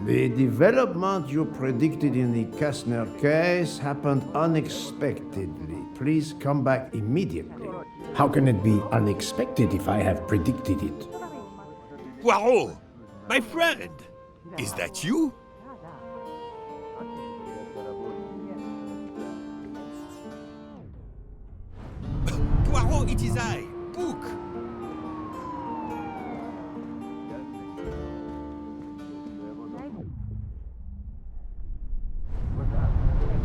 The development you predicted in the Kastner case happened unexpectedly. Please come back immediately. How can it be unexpected if I have predicted it? Poirot, my friend, is that you? Poirot, it is I, Book.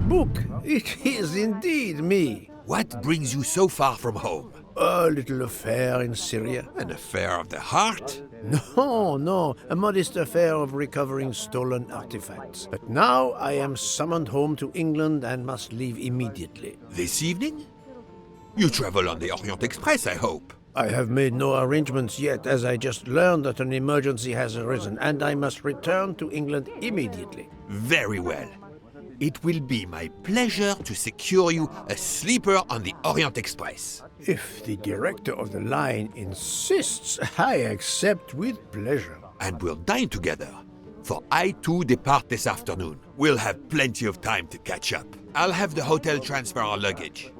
Book, it is indeed me. What brings you so far from home? A little affair in Syria. An affair of the heart? No, a modest affair of recovering stolen artifacts. But now I am summoned home to England and must leave immediately. This evening? You travel on the Orient Express, I hope. I have made no arrangements yet, as I just learned that an emergency has arisen, and I must return to England immediately. Very well. It will be my pleasure to secure you a sleeper on the Orient Express. If the director of the line insists, I accept with pleasure. And we'll dine together, for I too depart this afternoon. We'll have plenty of time to catch up. I'll have the hotel transfer our luggage.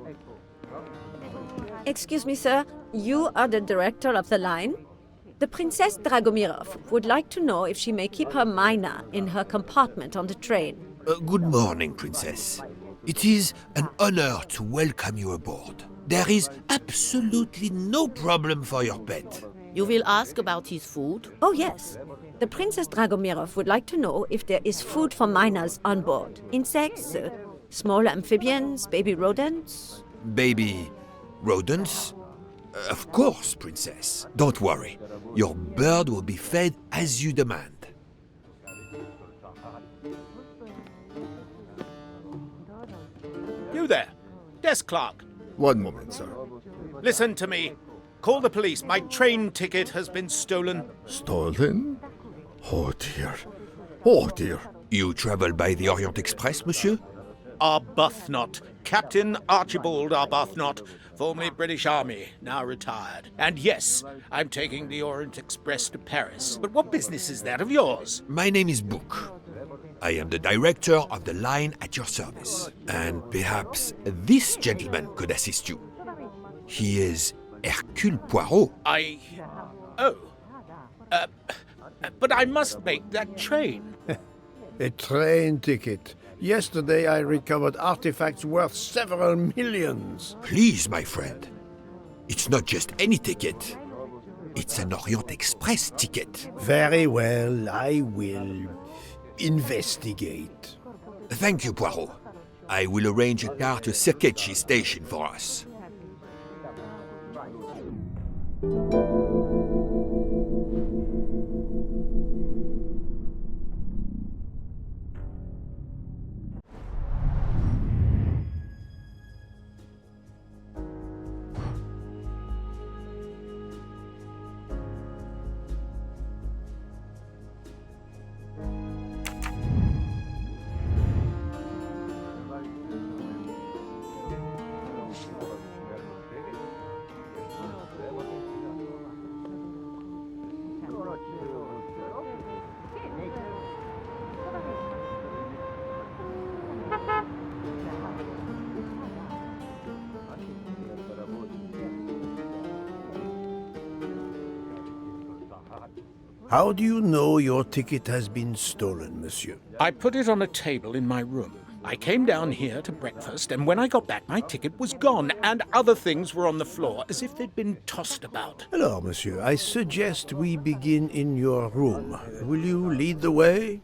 Excuse me, sir. You are the director of the line? The Princess Dragomirov would like to know if she may keep her mina in her compartment on the train. Good morning, Princess. It is an honor to welcome you aboard. There is absolutely no problem for your pet. You will ask about his food? Oh, yes. The Princess Dragomirov would like to know if there is food for miners on board. Insects, small amphibians, baby rodents. Baby rodents? Of course, Princess. Don't worry. Your bird will be fed as you demand. You there, desk clerk. One moment, sir. Listen to me. Call the police. My train ticket has been stolen. Stolen? Oh dear. Oh dear. You travel by the Orient Express, monsieur? Arbuthnot. Captain Archibald Arbuthnot, formerly British Army, now retired. And yes, I'm taking the Orient Express to Paris. But what business is that of yours? My name is Book. I am the director of the line at your service. And perhaps this gentleman could assist you. He is Hercule Poirot. But I must make that train. A train ticket. Yesterday I recovered artifacts worth several millions. Please, my friend. It's not just any ticket. It's an Orient Express ticket. Very well, I will investigate. Thank you, Poirot. I will arrange a car to Circetchi station for us. How do you know your ticket has been stolen, monsieur? I put it on a table in my room. I came down here to breakfast, and when I got back, my ticket was gone, and other things were on the floor, as if they'd been tossed about. Alors, monsieur, I suggest we begin in your room. Will you lead the way?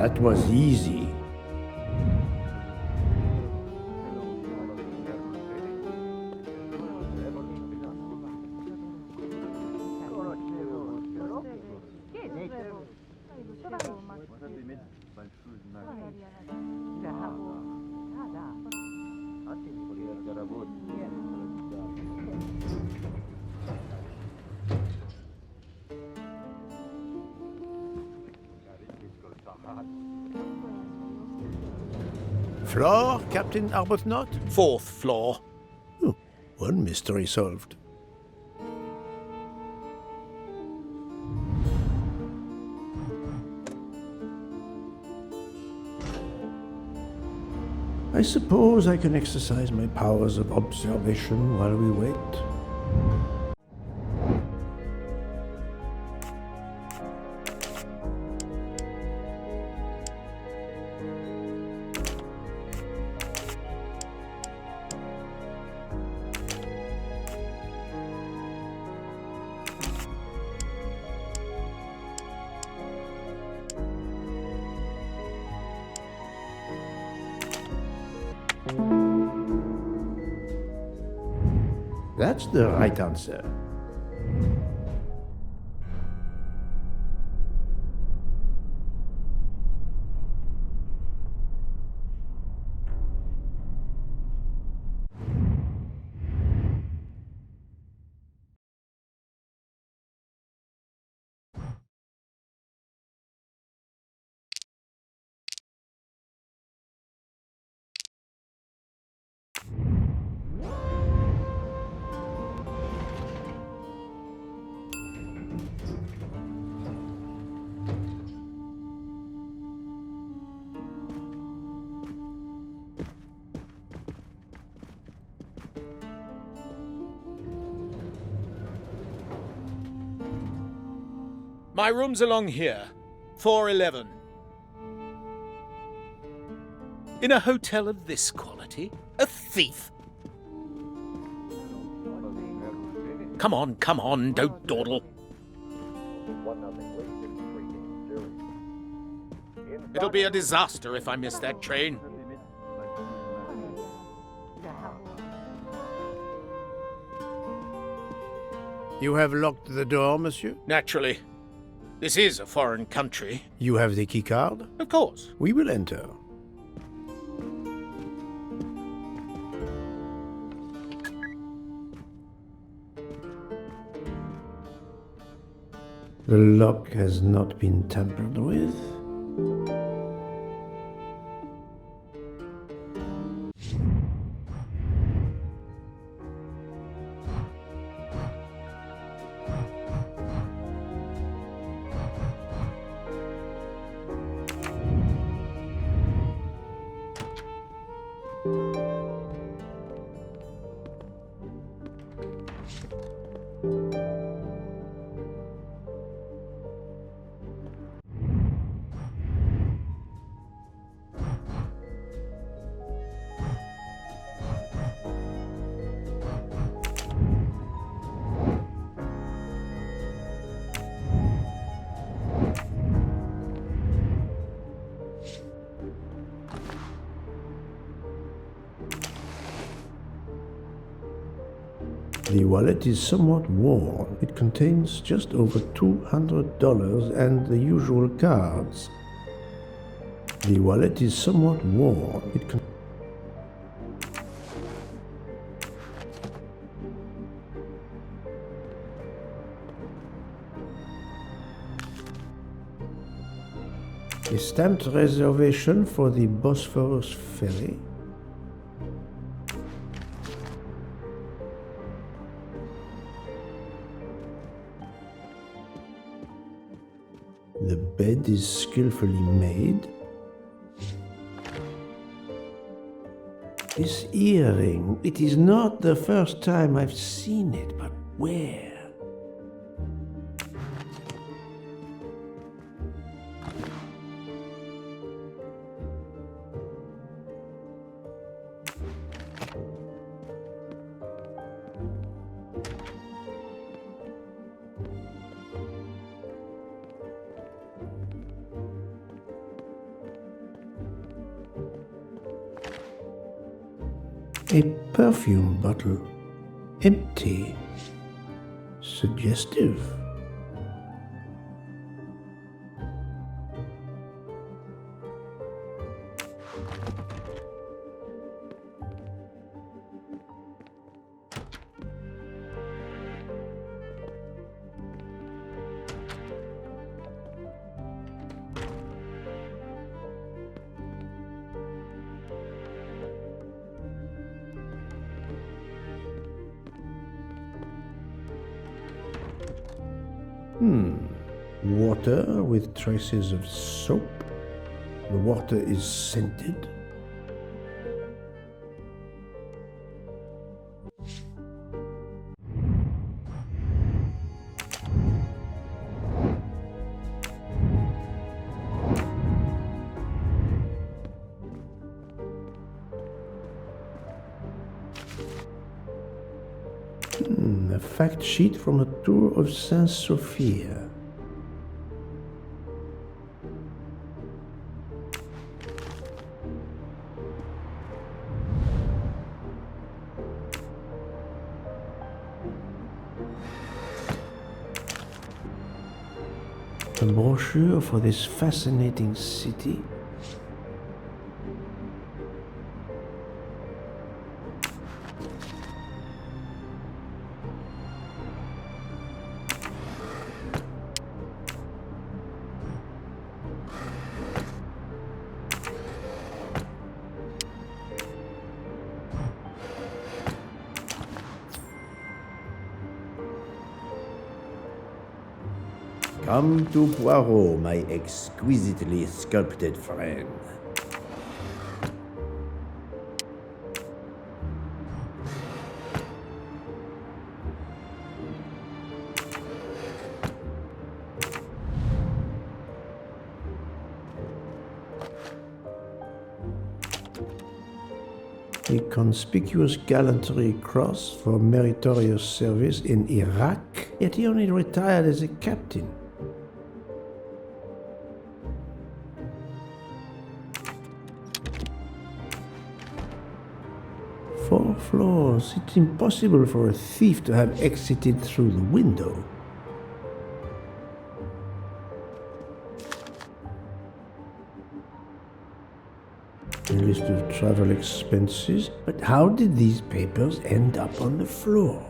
That was easy. Floor, Captain Arbuthnot? 4th floor. Oh, one mystery solved. I suppose I can exercise my powers of observation while we wait. That's the right answer. My room's along here. 411. In a hotel of this quality? A thief? Come on, don't dawdle. It'll be a disaster if I miss that train. You have locked the door, monsieur? Naturally. This is a foreign country. You have the key card? Of course. We will enter. The lock has not been tampered with. The wallet is somewhat worn. It contains just over $200 and the usual cards. The wallet is somewhat worn. A stamped reservation for the Bosphorus ferry. The bed is skillfully made. This earring, it is not the first time I've seen it, but where? A perfume bottle. Empty. Suggestive. Water with traces of soap. The water is scented. A fact sheet from a tour of Saint Sophia. A brochure for this fascinating city. Come to Poirot, my exquisitely sculpted friend. A conspicuous gallantry cross for meritorious service in Iraq, yet he only retired as a captain. Four floors. It's impossible for a thief to have exited through the window. A list of travel expenses. But how did these papers end up on the floor?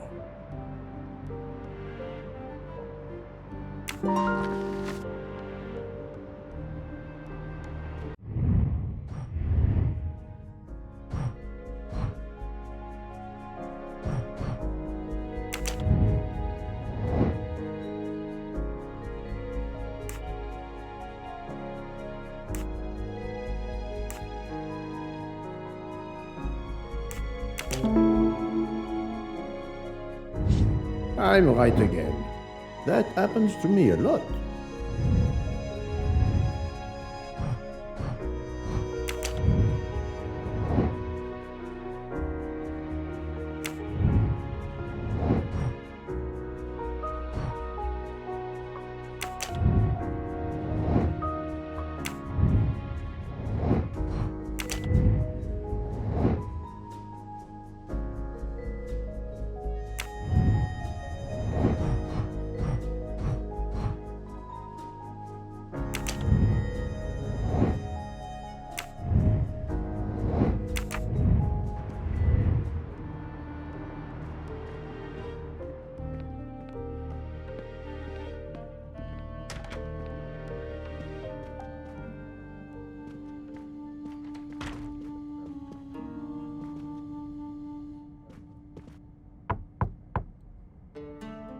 I'm right again. That happens to me a lot.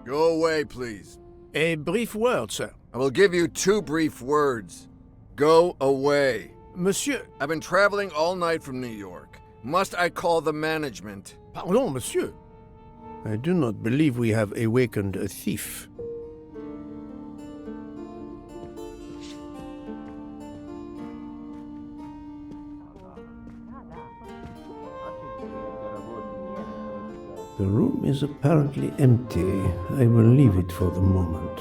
Go away, please. A brief word, sir. I will give you 2 brief words. Go away. Monsieur. I've been traveling all night from New York. Must I call the management? Pardon, monsieur. I do not believe we have awakened a thief. The room is apparently empty. I will leave it for the moment.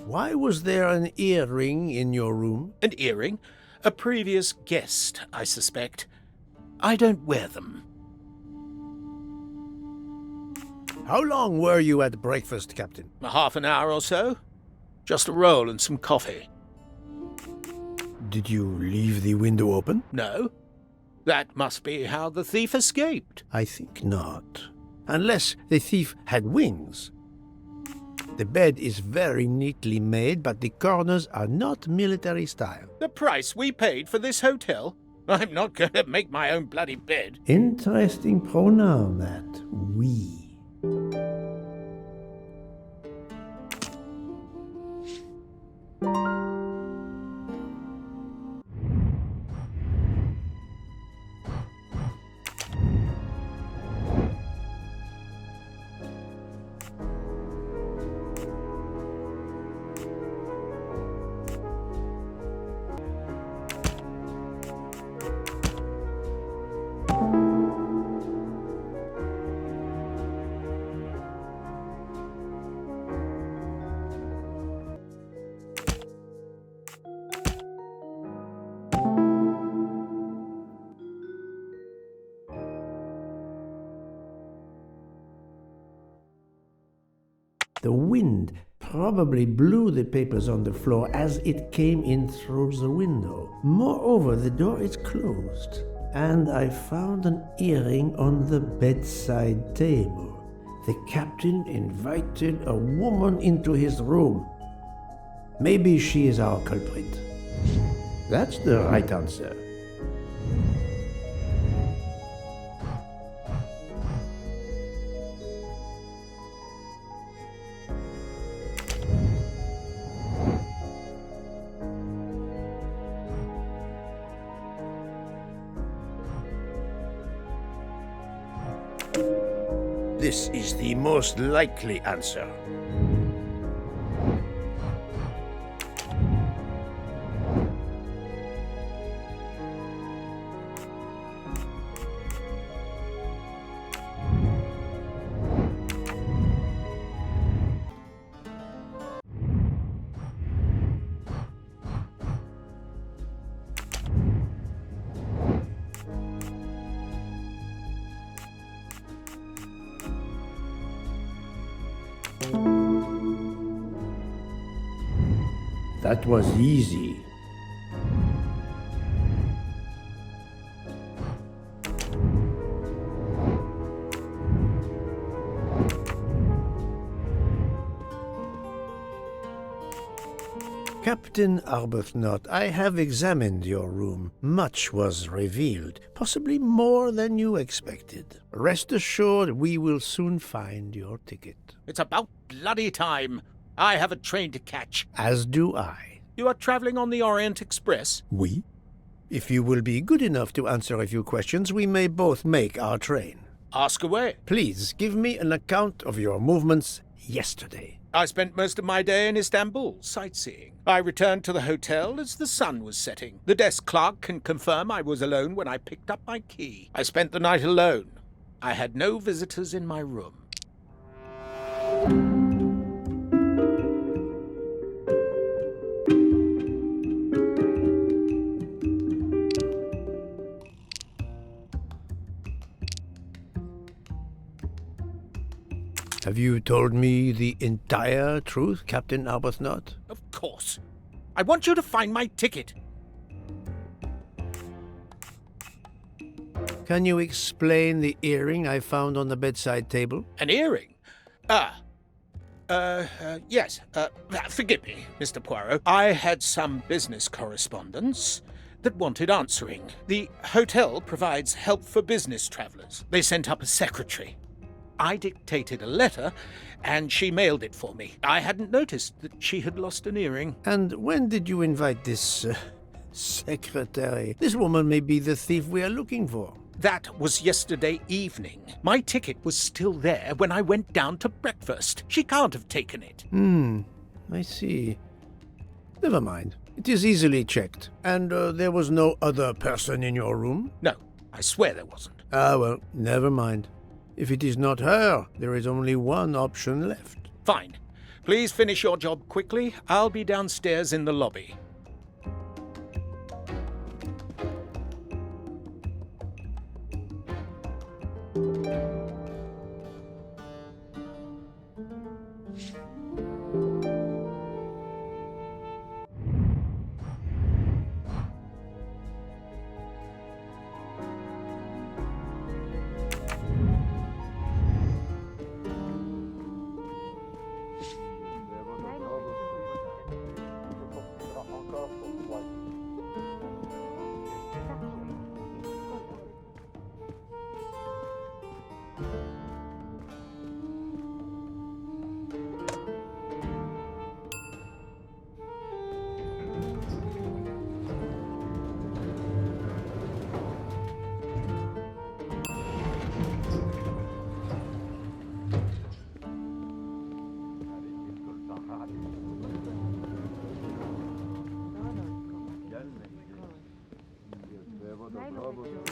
Why was there an earring in your room? An earring? A previous guest, I suspect. I don't wear them. How long were you at breakfast, Captain? Half an hour or so. Just a roll and some coffee. Did you leave the window open? No. That must be how the thief escaped. I think not. Unless the thief had wings. The bed is very neatly made, but the corners are not military style. The price we paid for this hotel? I'm not going to make my own bloody bed. Interesting pronoun, that. We. The wind probably blew the papers on the floor as it came in through the window. Moreover, the door is closed, and I found an earring on the bedside table. The captain invited a woman into his room. Maybe she is our culprit. That's the right answer. This is the most likely answer. That was easy. Captain Arbuthnot, I have examined your room. Much was revealed, possibly more than you expected. Rest assured we will soon find your ticket. It's about bloody time. I have a train to catch. As do I. You are traveling on the Orient Express? We? If you will be good enough to answer a few questions, we may both make our train. Ask away. Please give me an account of your movements yesterday. I spent most of my day in Istanbul, sightseeing. I returned to the hotel as the sun was setting. The desk clerk can confirm I was alone when I picked up my key. I spent the night alone. I had no visitors in my room. Have you told me the entire truth, Captain Arbuthnot? Of course. I want you to find my ticket. Can you explain the earring I found on the bedside table? An earring? Yes. Forgive me, Mr. Poirot. I had some business correspondence that wanted answering. The hotel provides help for business travelers. They sent up a secretary. I dictated a letter, and she mailed it for me. I hadn't noticed that she had lost an earring. And when did you invite this secretary? This woman may be the thief we are looking for. That was yesterday evening. My ticket was still there when I went down to breakfast. She can't have taken it. I see. Never mind. It is easily checked. And there was no other person in your room? No, I swear there wasn't. Ah, well, never mind. If it is not her, there is only one option left. Fine. Please finish your job quickly. I'll be downstairs in the lobby.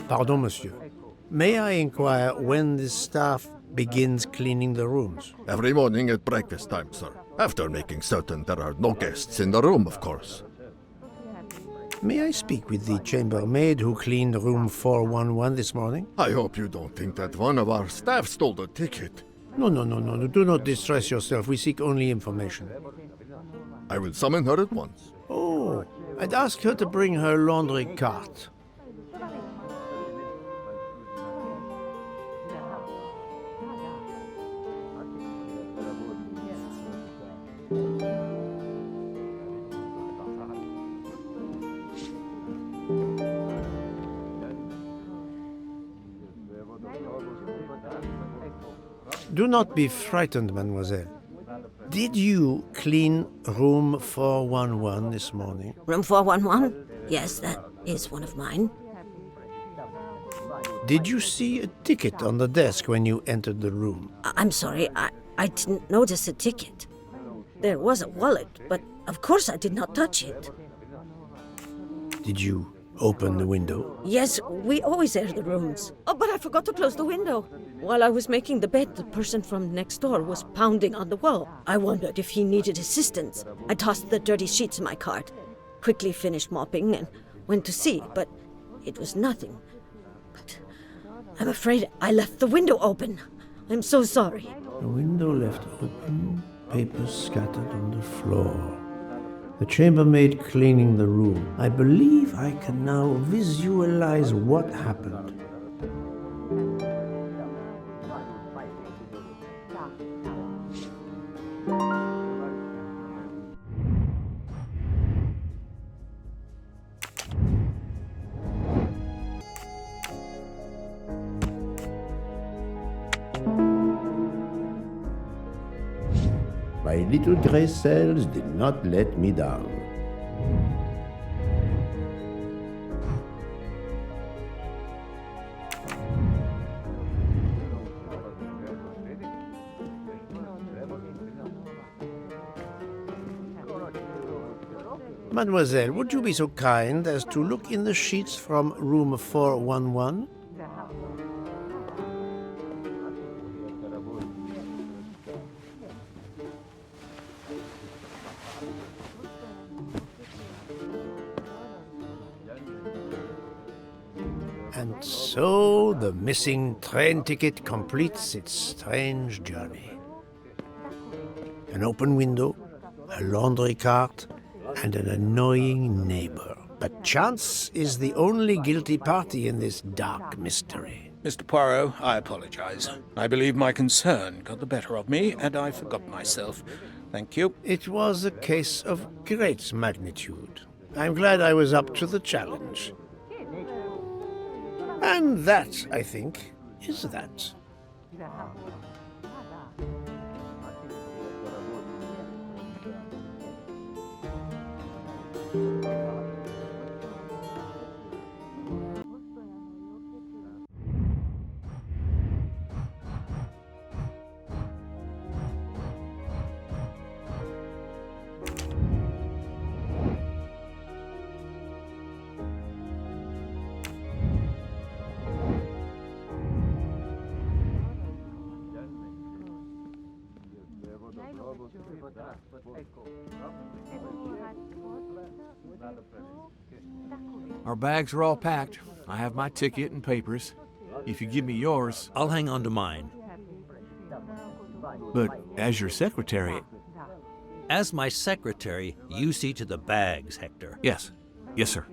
Pardon, monsieur. May I inquire when the staff begins cleaning the rooms? Every morning at breakfast time, sir. After making certain there are no guests in the room, of course. May I speak with the chambermaid who cleaned room 411 this morning? I hope you don't think that one of our staff stole the ticket. No. Do not distress yourself. We seek only information. I will summon her at once. Oh, I'd ask her to bring her laundry cart. Do not be frightened, mademoiselle. Did you clean room 411 this morning? Room 411? Yes, that is one of mine. Did you see a ticket on the desk when you entered the room? I'm sorry, I didn't notice a ticket. There was a wallet, but of course I did not touch it. Did you open the window? Yes, we always air the rooms. Oh, but I forgot to close the window. While I was making the bed, the person from next door was pounding on the wall. I wondered if he needed assistance. I tossed the dirty sheets in my cart, quickly finished mopping, and went to see, but it was nothing. But I'm afraid I left the window open. I'm so sorry. The window left open, papers scattered on the floor. The chambermaid cleaning the room. I believe I can now visualize what happened. My little gray cells did not let me down. Mademoiselle, would you be so kind as to look in the sheets from room 411? And so the missing train ticket completes its strange journey. An open window, a laundry cart, and an annoying neighbor. But chance is the only guilty party in this dark mystery. Mr. Poirot, I apologize. I believe my concern got the better of me, and I forgot myself. Thank you. It was a case of great magnitude. I'm glad I was up to the challenge. And that, I think, is that. Our bags are all packed. I have my ticket and papers. If you give me yours, I'll hang on to mine. but as your secretary... As my secretary, you see to the bags, Hector. Yes. Yes, sir.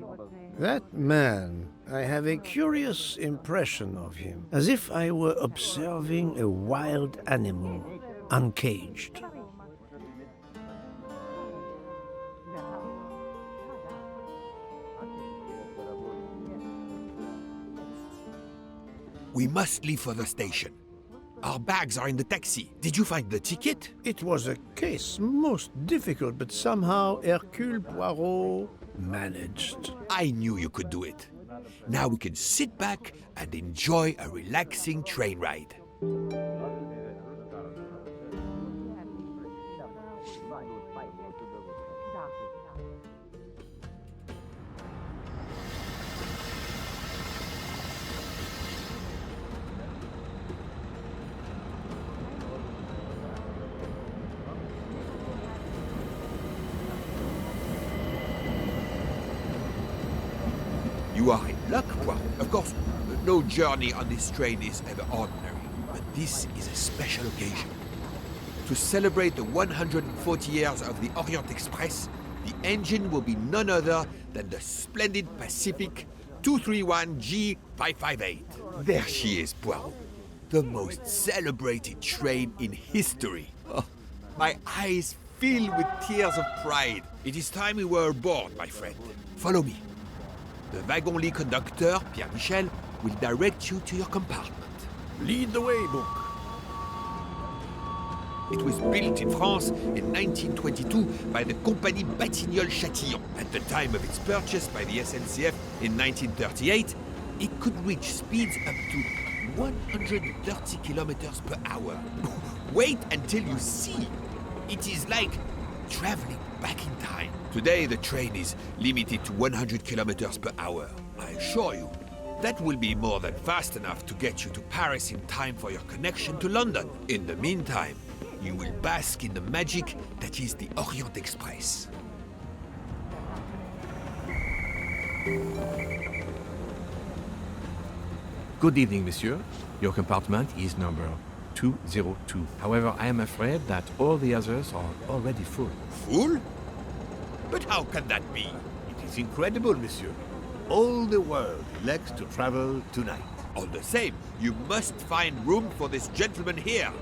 That man, I have a curious impression of him, as if I were observing a wild animal, uncaged. We must leave for the station. Our bags are in the taxi. Did you find the ticket? It was a case most difficult, but somehow Hercule Poirot managed. I knew you could do it. Now we can sit back and enjoy a relaxing train ride. You are in luck, Poirot. Of course, no journey on this train is ever ordinary, but this is a special occasion. To celebrate the 140 years of the Orient Express, the engine will be none other than the splendid Pacific 231G558. There she is, Poirot. The most celebrated train in history. Oh, my eyes fill with tears of pride. It is time we were aboard, my friend. Follow me. The wagon-lit conductor, Pierre Michel, will direct you to your compartment. Lead the way, Book. It was built in France in 1922 by the Compagnie Batignolles-Châtillon. At the time of its purchase by the SNCF in 1938, it could reach speeds up to 130 kilometers per hour. Wait until you see. It is like traveling back in time. Today, the train is limited to 100 kilometers per hour. I assure you, that will be more than fast enough to get you to Paris in time for your connection to London. In the meantime, you will bask in the magic that is the Orient Express. Good evening, monsieur. Your compartment is number 202. However, I am afraid that all the others are already full. Full? But how can that be? It is incredible, monsieur. All the world elects to travel tonight. All the same, you must find room for this gentleman here.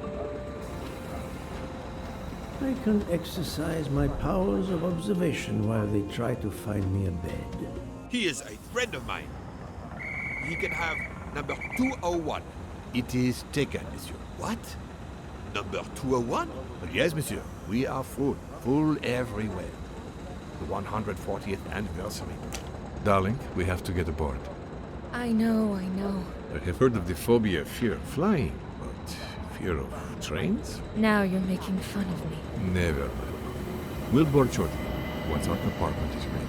I can exercise my powers of observation while they try to find me a bed. He is a friend of mine. He can have number 201. It is taken, monsieur. What? Number 201? Yes, monsieur. We are full. Full everywhere. The 140th anniversary. Darling, we have to get aboard. I know. I have heard of the phobia of fear of flying, but fear of trains? Now you're making fun of me. Never. We'll board shortly, once our compartment is ready.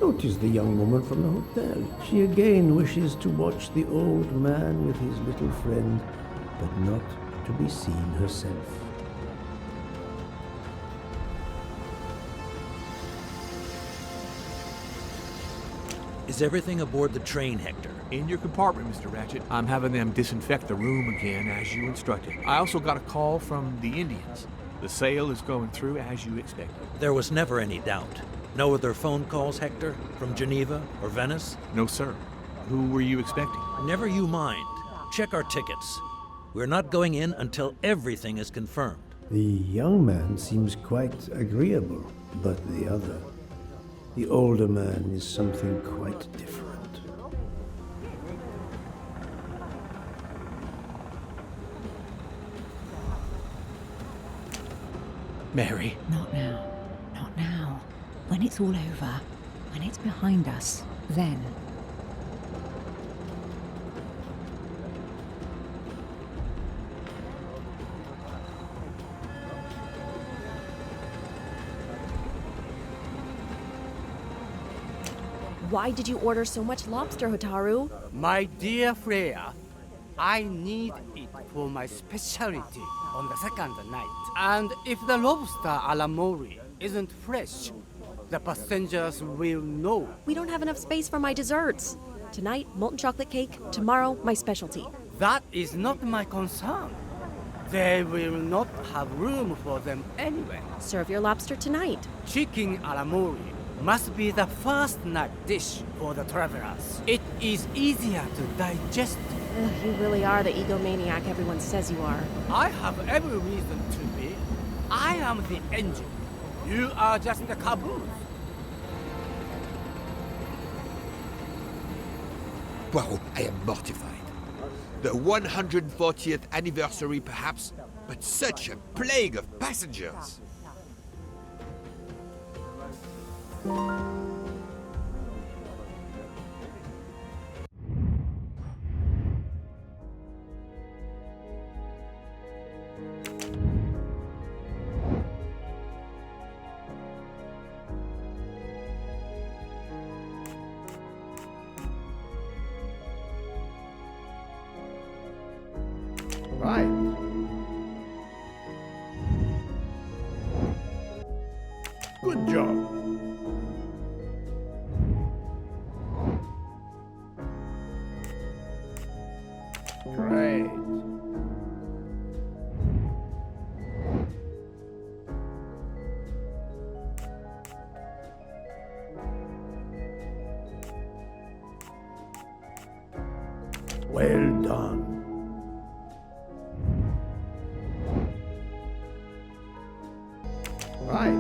Notice the young woman from the hotel. She again wishes to watch the old man with his little friend, but not to be seen herself. Is everything aboard the train, Hector? In your compartment, Mr. Ratchet. I'm having them disinfect the room again as you instructed. I also got a call from the Indians. The sale is going through as you expected. There was never any doubt. No other phone calls, Hector? From Geneva or Venice? No, sir. Who were you expecting? Never you mind. Check our tickets. We're not going in until everything is confirmed. The young man seems quite agreeable, but the older man is something quite different. Mary. Not now. Not now. When it's all over, when it's behind us, then. Why did you order so much lobster, Hotaru? My dear Freya, I need it for my specialty on the second night. And if the lobster a la mori isn't fresh, the passengers will know. We don't have enough space for my desserts. Tonight, molten chocolate cake. Tomorrow, my specialty. That is not my concern. They will not have room for them anyway. Serve your lobster tonight. Chicken a la mori must be the first night dish for the travelers. It is easier to digest. You really are the egomaniac everyone says you are. I have every reason to be. I am the engine. You are just the caboose. Poirot, I am mortified. The 140th anniversary, perhaps, but such a plague of passengers. Right. Good job. Great. Well done. Right.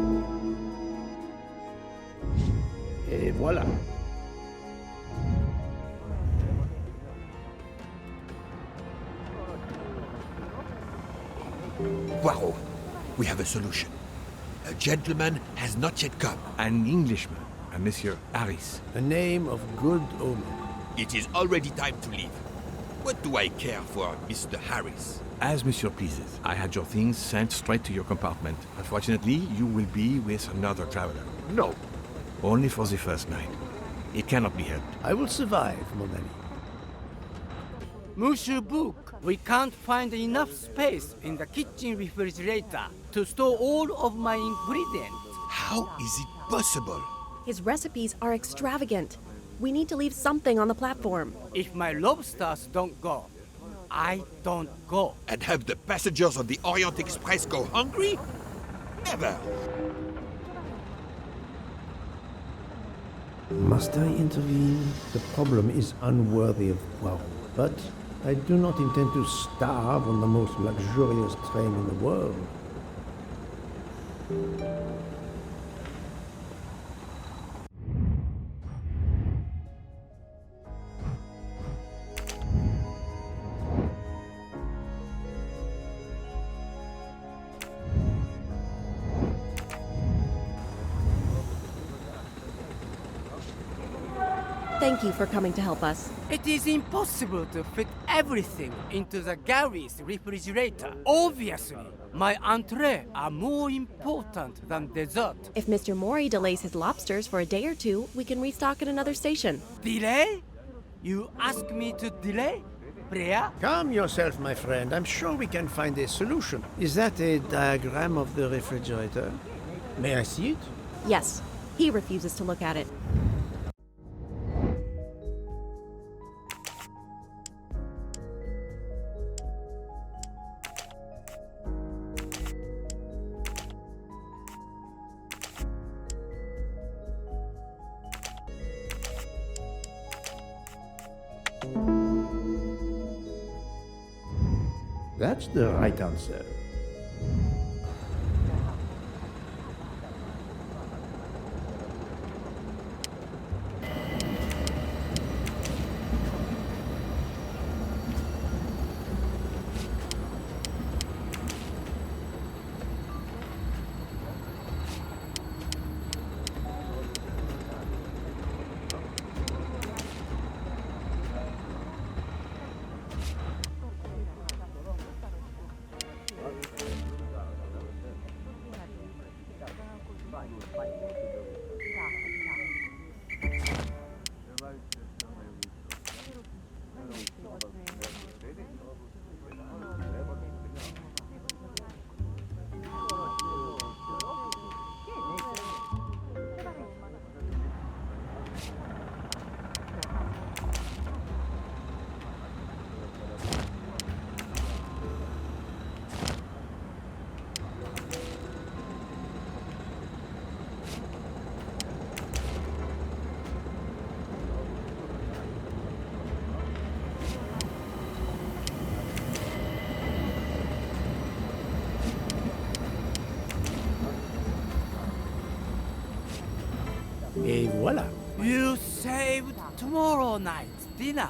Et voilà. Poirot, we have a solution. A gentleman has not yet come. An Englishman, a Monsieur Harris. A name of good omen. It is already time to leave. What do I care for Mr. Harris? As Monsieur pleases. I had your things sent straight to your compartment. Unfortunately, you will be with another traveler. No. Only for the first night. It cannot be helped. I will survive, mon ami. Monsieur Book, we can't find enough space in the kitchen refrigerator to store all of my ingredients. How is it possible? His recipes are extravagant. We need to leave something on the platform. If my lobsters don't go, I don't go. And have the passengers of the Orient Express go hungry? Never! Must I intervene? The problem is unworthy of Poirot, but I do not intend to starve on the most luxurious train in the world. Thank you for coming to help us. It is impossible to fit everything into the Gary's refrigerator. Obviously, my entree are more important than dessert. If Mr. Mori delays his lobsters for a day or two, we can restock at another station. Delay? You ask me to delay? Freya? Calm yourself, my friend. I'm sure we can find a solution. Is that a diagram of the refrigerator? May I see it? Yes, he refuses to look at it. That's the right answer. Et voilà. You saved tomorrow night's dinner.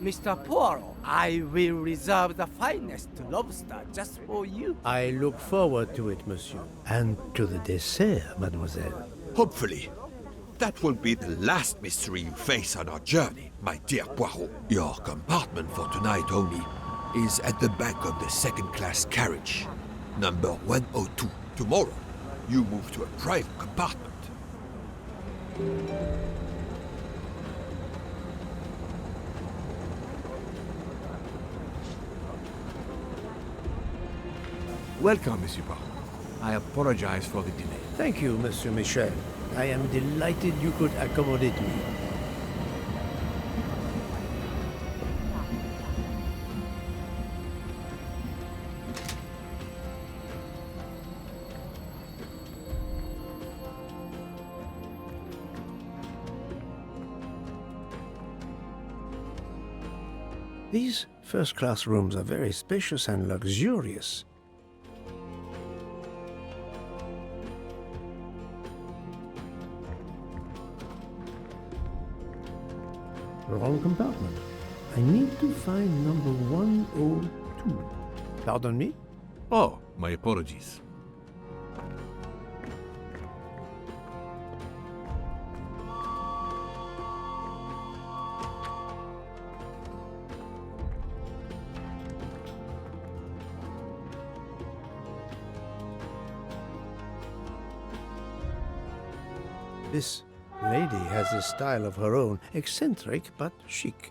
Mr. Poirot, I will reserve the finest lobster just for you. I look forward to it, monsieur. And to the dessert, mademoiselle. Hopefully. That won't be the last mystery you face on our journey, my dear Poirot. Your compartment for tonight only is at the back of the second-class carriage, number 102. Tomorrow, you move to a private compartment. Welcome, Monsieur Poirot. I apologize for the delay. Thank you, Monsieur Michel. I am delighted you could accommodate me. These first-class rooms are very spacious and luxurious. Wrong compartment. I need to find number 102. Pardon me? Oh, my apologies. This lady has a style of her own, eccentric but chic.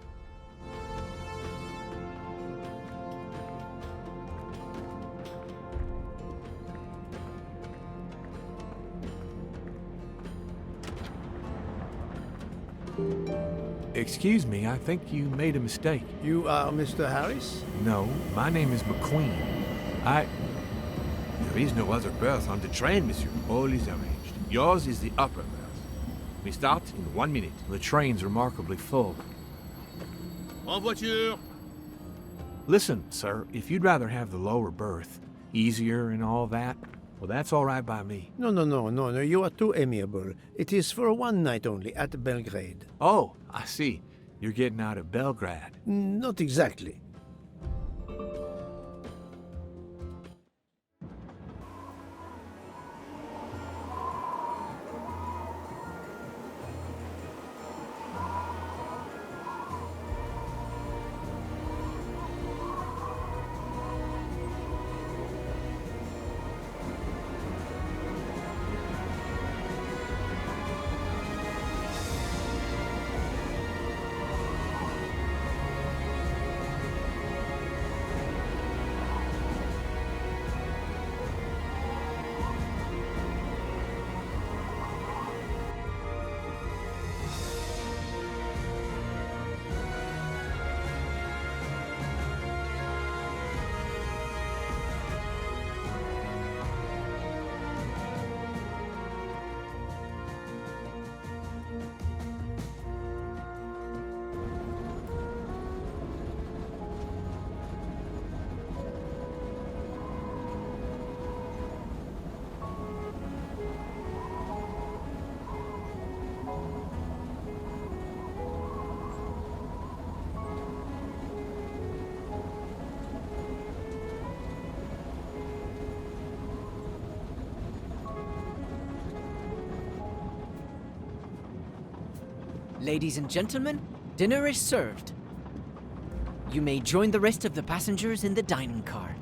Excuse me, I think you made a mistake. You are Mr. Harris? No, my name is McQueen. There is no other berth on the train, monsieur. All is arranged. Yours is the upper berth. We start in 1 minute. The train's remarkably full. En voiture! Listen, sir, if you'd rather have the lower berth, easier and all that, well, that's all right by me. No, you are too amiable. It is for one night only, at Belgrade. Oh, I see. You're getting out of Belgrade. Not exactly. Ladies and gentlemen, dinner is served. You may join the rest of the passengers in the dining car.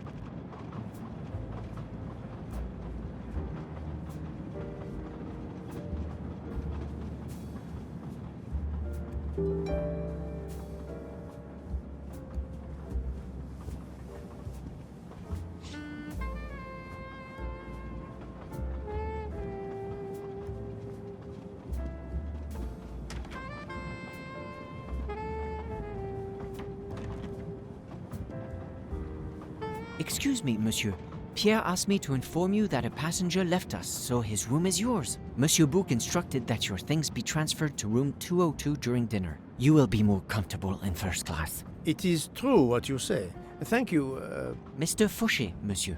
Excuse me, monsieur. Pierre asked me to inform you that a passenger left us, so his room is yours. Monsieur Bouc instructed that your things be transferred to room 202 during dinner. You will be more comfortable in first class. It is true what you say. Thank you, Mr. Fauché, monsieur.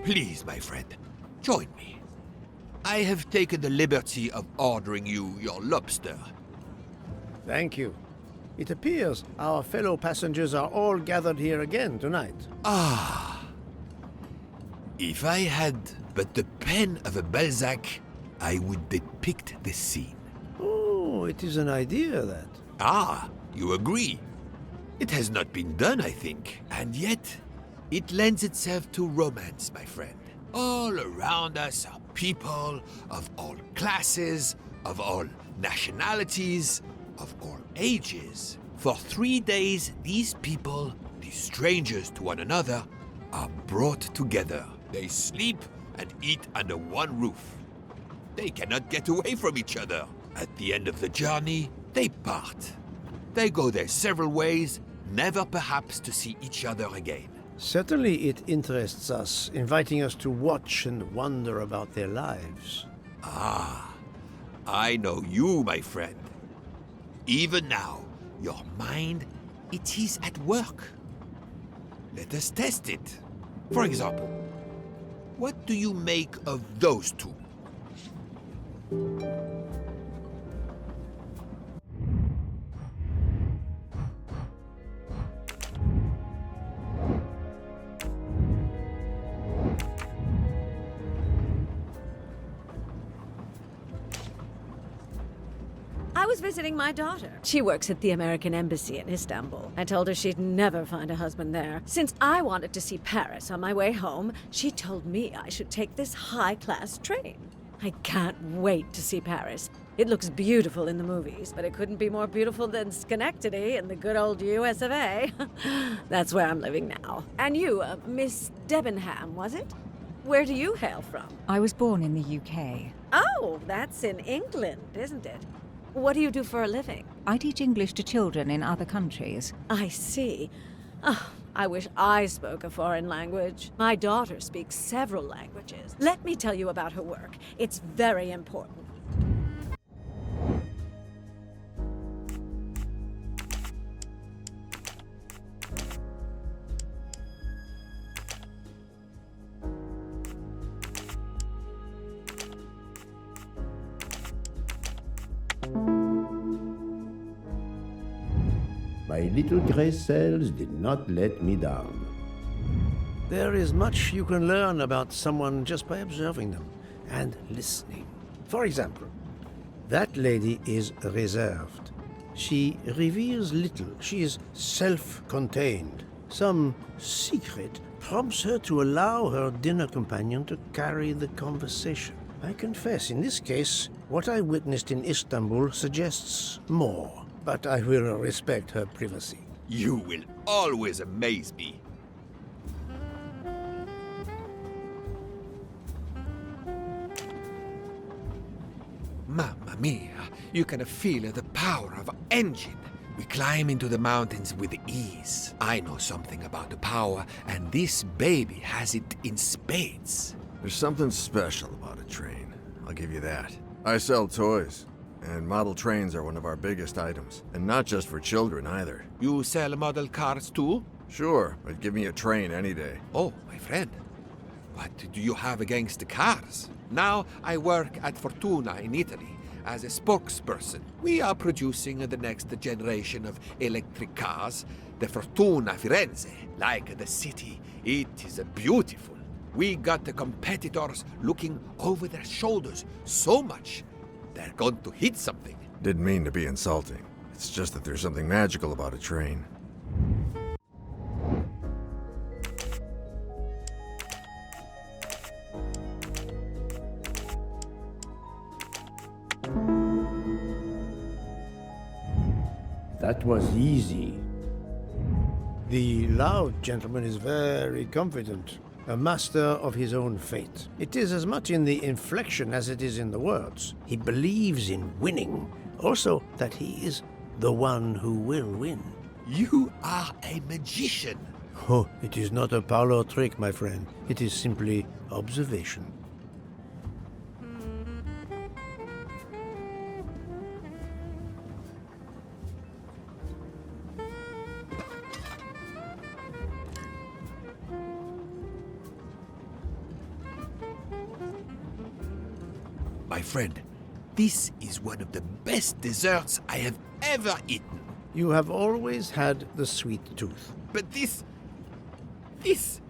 Please, my friend, join me. I have taken the liberty of ordering you your lobster. Thank you. It appears our fellow passengers are all gathered here again tonight. Ah. If I had but the pen of a Balzac, I would depict the scene. Oh, it is an idea, that. Ah, you agree. It has not been done, I think. And yet, it lends itself to romance, my friend. All around us are people of all classes, of all nationalities, of all ages. For 3 days, these people, these strangers to one another, are brought together. They sleep and eat under one roof. They cannot get away from each other. At the end of the journey, they part. They go their several ways, never perhaps to see each other again. Certainly it interests us, inviting us to watch and wonder about their lives. Ah, I know you, my friend. Even now, your mind, it is at work. Let us test it. For example, what do you make of those two? I was visiting my daughter. She works at the American Embassy in Istanbul. I told her she'd never find a husband there. Since I wanted to see Paris on my way home, she told me I should take this high-class train. I can't wait to see Paris. It looks beautiful in the movies, but it couldn't be more beautiful than Schenectady in the good old US of A. That's where I'm living now. And you, Miss Debenham, was it? Where do you hail from? I was born in the UK. Oh, that's in England, isn't it? What do you do for a living? I teach English to children in other countries. I see. Oh, I wish I spoke a foreign language. My daughter speaks several languages. Let me tell you about her work. It's very important. My little gray cells did not let me down. There is much you can learn about someone just by observing them and listening. For example, that lady is reserved. She reveals little. She is self-contained. Some secret prompts her to allow her dinner companion to carry the conversation. I confess, in this case, what I witnessed in Istanbul suggests more. But I will respect her privacy. You will always amaze me. Mamma mia, you can feel the power of an engine. We climb into the mountains with ease. I know something about the power, and this baby has it in spades. There's something special about a train. I'll give you that. I sell toys. And model trains are one of our biggest items. And not just for children, either. You sell model cars too? Sure, but give me a train any day. Oh, my friend. What do you have against the cars? Now I work at Fortuna in Italy as a spokesperson. We are producing the next generation of electric cars, the Fortuna Firenze. Like the city, it is beautiful. We got the competitors looking over their shoulders so much they're going to hit something. Didn't mean to be insulting. It's just that there's something magical about a train. That was easy. The loud gentleman is very confident, a master of his own fate. It is as much in the inflection as it is in the words. He believes in winning, also that he is the one who will win. You are a magician. Oh, it is not a parlor trick, my friend. It is simply observation. my friend, this is one of the best desserts I have ever eaten. You have always had the sweet tooth. But it is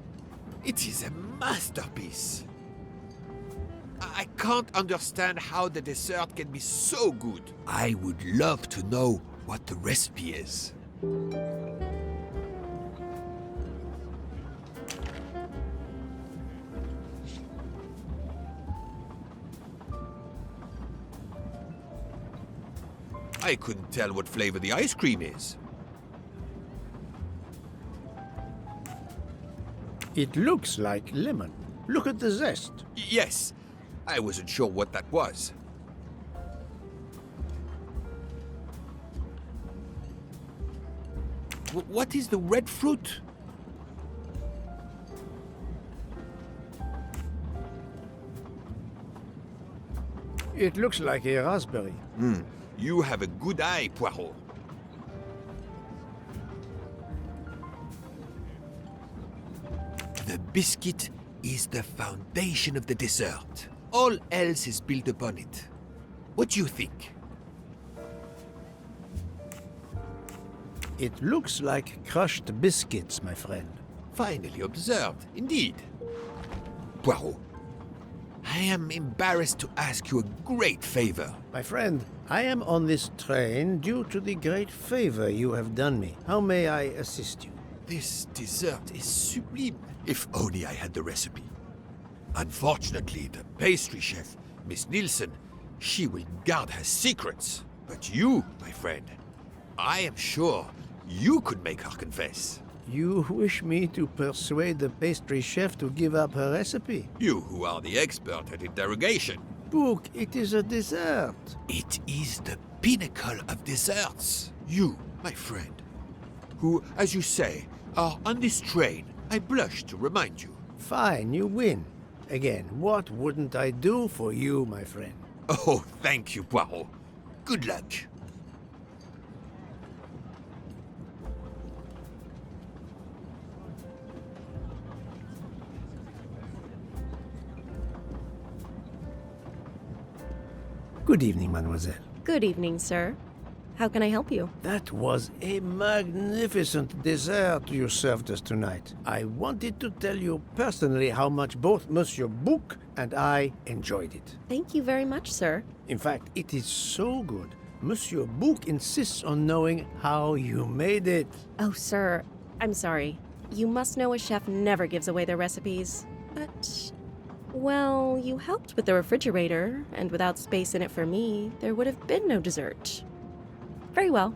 a masterpiece. I can't understand how the dessert can be so good. I would love to know what the recipe is. I couldn't tell what flavor the ice cream is. It looks like lemon. Look at the zest. Yes, I wasn't sure what that was. What is the red fruit? It looks like a raspberry. You have a good eye, Poirot. The biscuit is the foundation of the dessert. All else is built upon it. What do you think? It looks like crushed biscuits, my friend. Finely observed, indeed. Poirot, I am embarrassed to ask you a great favor. My friend, I am on this train due to the great favor you have done me. How may I assist you? This dessert is sublime. If only I had the recipe. Unfortunately, the pastry chef, Miss Nielsen, she will guard her secrets. But you, my friend, I am sure you could make her confess. You wish me to persuade the pastry chef to give up her recipe? You who are the expert at interrogation. Book, it is a dessert. It is the pinnacle of desserts. You, my friend, who, as you say, are on this train, I blush to remind you. Fine, you win. Again, what wouldn't I do for you, my friend? Oh, thank you, Poirot. Good luck. Good evening, mademoiselle. Good evening, sir. How can I help you? That was a magnificent dessert you served us tonight. I wanted to tell you personally how much both Monsieur Bouc and I enjoyed it. Thank you very much, sir. In fact, it is so good. Monsieur Bouc insists on knowing how you made it. Oh, sir, I'm sorry. You must know a chef never gives away their recipes. But, well, you helped with the refrigerator, and without space in it for me, there would have been no dessert. Very well.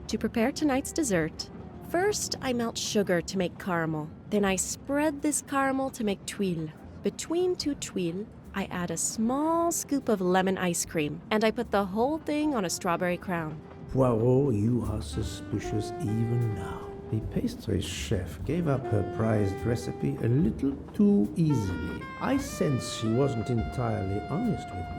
To prepare tonight's dessert, first I melt sugar to make caramel. Then I spread this caramel to make tuiles. Between two tuiles, I add a small scoop of lemon ice cream, and I put the whole thing on a strawberry crown. Poirot, you are suspicious even now. The pastry chef gave up her prized recipe a little too easily. I sense she wasn't entirely honest with me.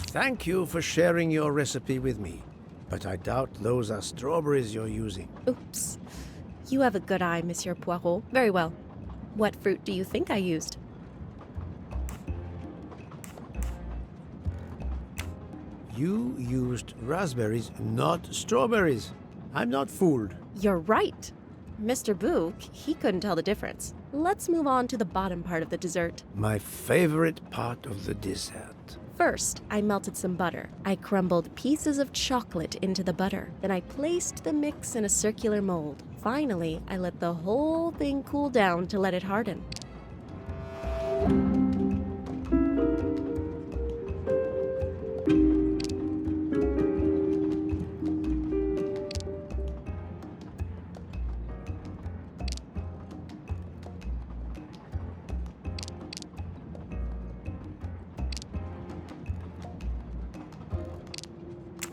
Thank you for sharing your recipe with me, but I doubt those are strawberries you're using. Oops. You have a good eye, Monsieur Poirot. Very well. What fruit do you think I used? You used raspberries, not strawberries. I'm not fooled. You're right. Mr. Bouc, he couldn't tell the difference. Let's move on to the bottom part of the dessert. My favorite part of the dessert. First, I melted some butter. I crumbled pieces of chocolate into the butter. Then I placed the mix in a circular mold. Finally, I let the whole thing cool down to let it harden.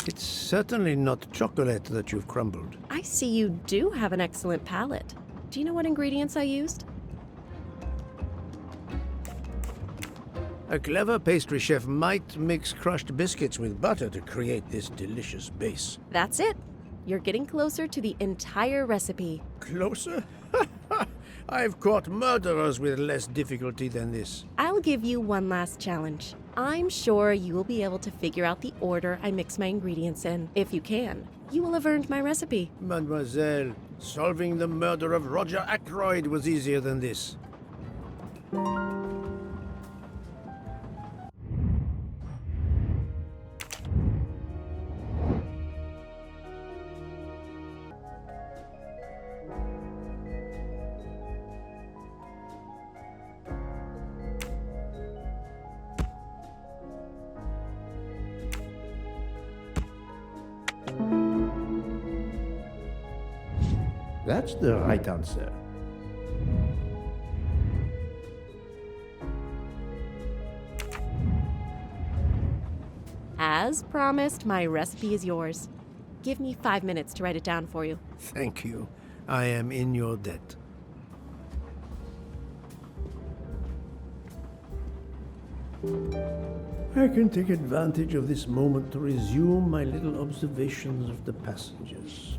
It's certainly not chocolate that you've crumbled. I see you do have an excellent palate. Do you know what ingredients I used? A clever pastry chef might mix crushed biscuits with butter to create this delicious base. That's it. You're getting closer to the entire recipe. Closer? I've caught murderers with less difficulty than this. I'll give you one last challenge. I'm sure you will be able to figure out the order I mix my ingredients in. If you can, you will have earned my recipe. Mademoiselle, solving the murder of Roger Ackroyd was easier than this. That's the right answer. As promised, my recipe is yours. Give me 5 minutes to write it down for you. Thank you. I am in your debt. I can take advantage of this moment to resume my little observations of the passengers.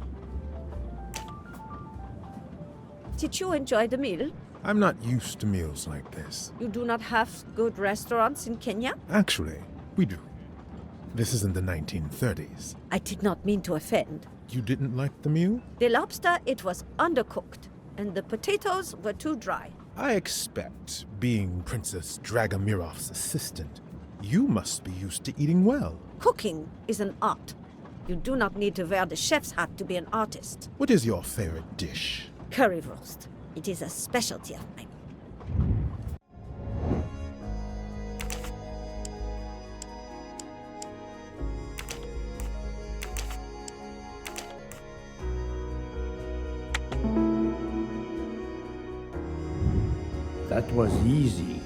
Did you enjoy the meal? I'm not used to meals like this. You do not have good restaurants in Kenya? Actually, we do. This isn't the 1930s. I did not mean to offend. You didn't like the meal? The lobster, it was undercooked, and the potatoes were too dry. I expect, being Princess Dragamirov's assistant, you must be used to eating well. Cooking is an art. You do not need to wear the chef's hat to be an artist. What is your favorite dish? Currywurst. It is a specialty of mine. That was easy.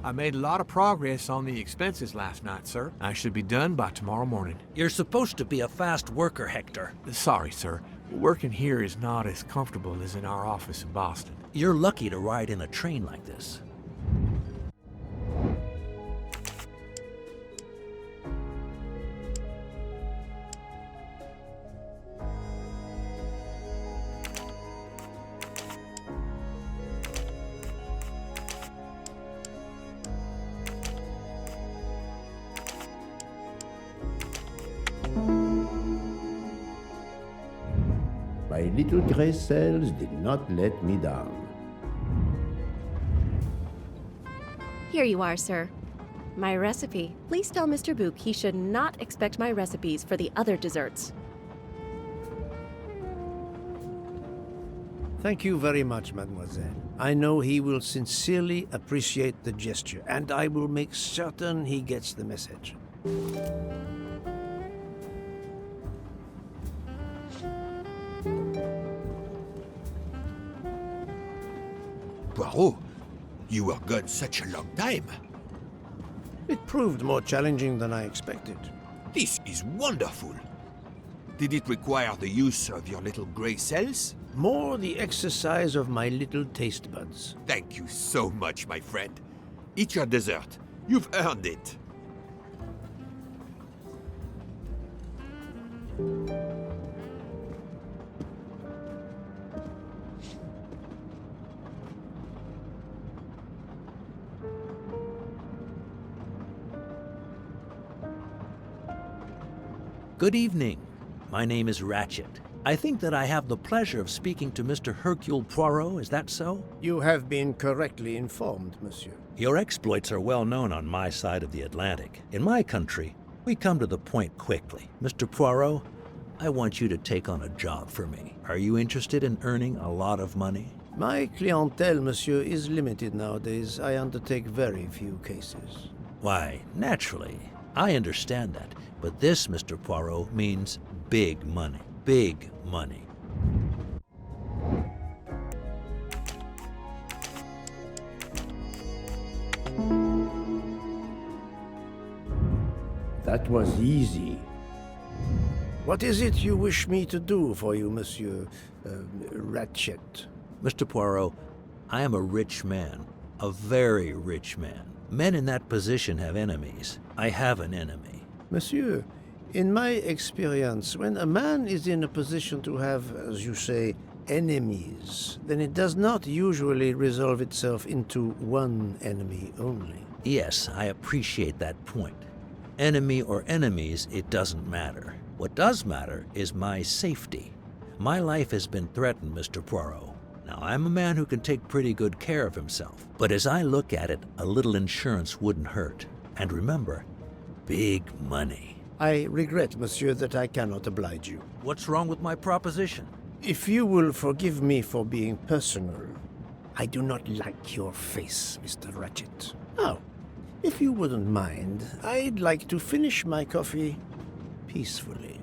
I made a lot of progress on the expenses last night, sir. I should be done by tomorrow morning. You're supposed to be a fast worker, Hector. Sorry, sir. Working here is not as comfortable as in our office in Boston. You're lucky to ride in a train like this. My little gray cells did not let me down. Here you are, sir. My recipe. Please tell Mr. Book he should not expect my recipes for the other desserts. Thank you very much, mademoiselle. I know he will sincerely appreciate the gesture, and I will make certain he gets the message. Poirot, you were gone such a long time. It proved more challenging than I expected. This is wonderful. Did it require the use of your little gray cells? More the exercise of my little taste buds. Thank you so much, my friend. Eat your dessert. You've earned it. Good evening. My name is Ratchet. I think that I have the pleasure of speaking to Mr. Hercule Poirot, is that so? You have been correctly informed, monsieur. Your exploits are well known on my side of the Atlantic. In my country, we come to the point quickly. Mr. Poirot, I want you to take on a job for me. Are you interested in earning a lot of money? My clientele, monsieur, is limited nowadays. I undertake very few cases. Why, naturally. I understand that. But this, Mr. Poirot, means big money. Big money. That was easy. What is it you wish me to do for you, Monsieur Ratchet? Mr. Poirot, I am a rich man. A very rich man. Men in that position have enemies. I have an enemy. Monsieur, in my experience, when a man is in a position to have, as you say, enemies, then it does not usually resolve itself into one enemy only. Yes, I appreciate that point. Enemy or enemies, it doesn't matter. What does matter is my safety. My life has been threatened, Mr. Poirot. Now, I'm a man who can take pretty good care of himself. But as I look at it, a little insurance wouldn't hurt. And remember, big money. I regret, monsieur, that I cannot oblige you. What's wrong with my proposition? If you will forgive me for being personal, I do not like your face, Mr. Ratchet. Oh, if you wouldn't mind, I'd like to finish my coffee peacefully.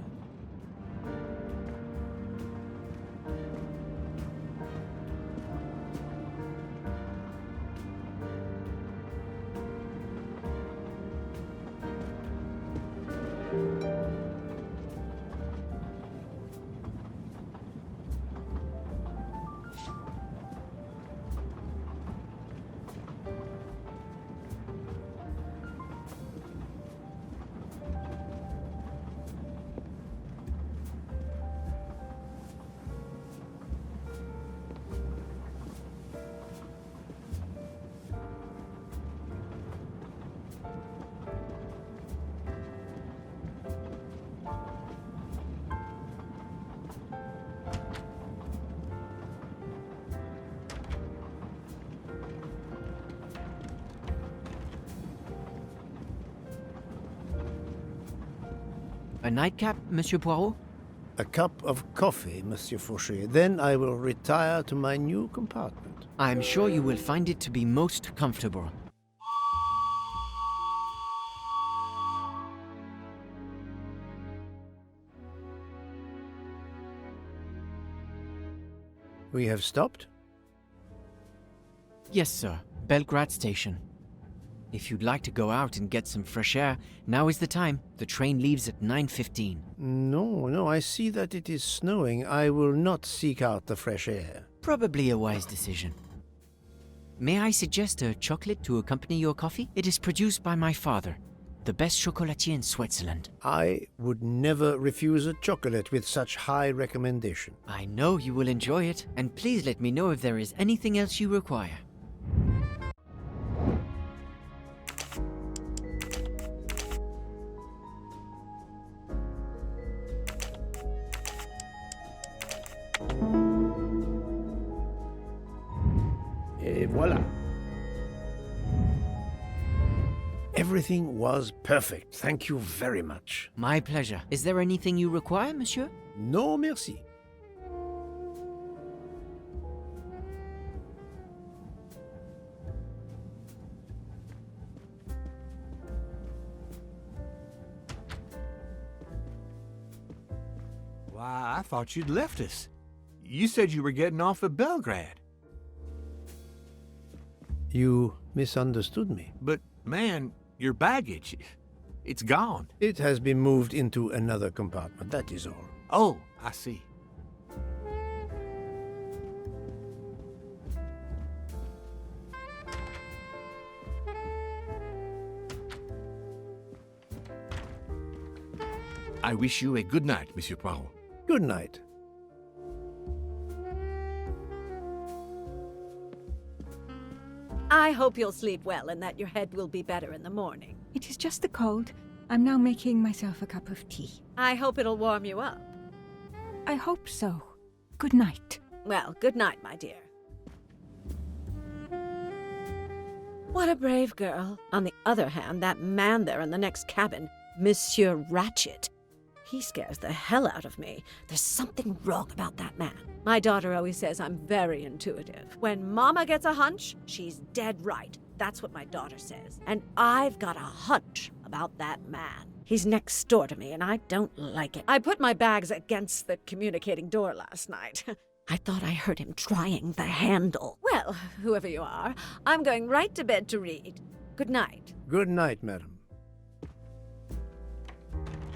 A nightcap, Monsieur Poirot? A cup of coffee, Monsieur Fauché. Then I will retire to my new compartment. I am sure you will find it to be most comfortable. We have stopped? Yes, sir. Belgrade Station. If you'd like to go out and get some fresh air, now is the time. The train leaves at 9:15. No, I see that it is snowing. I will not seek out the fresh air. Probably a wise decision. May I suggest a chocolate to accompany your coffee? It is produced by my father, the best chocolatier in Switzerland. I would never refuse a chocolate with such high recommendation. I know you will enjoy it, and please let me know if there is anything else you require. Et voilà. Everything was perfect. Thank you very much. My pleasure. Is there anything you require, monsieur? No, merci. Why, I thought you'd left us. You said you were getting off at Belgrade. You misunderstood me. But, man, your baggage, it's gone. It has been moved into another compartment, that is all. Oh, I see. I wish you a good night, Monsieur Poirot. Good night. I hope you'll sleep well and that your head will be better in the morning. It is just the cold. I'm now making myself a cup of tea. I hope it'll warm you up. I hope so. Good night. Well, good night, my dear. What a brave girl. On the other hand, that man there in the next cabin, Monsieur Ratchet, he scares the hell out of me. There's something wrong about that man. My daughter always says I'm very intuitive. When Mama gets a hunch, she's dead right. That's what my daughter says. And I've got a hunch about that man. He's next door to me, and I don't like it. I put my bags against the communicating door last night. I thought I heard him trying the handle. Well, whoever you are, I'm going right to bed to read. Good night. Good night, madam.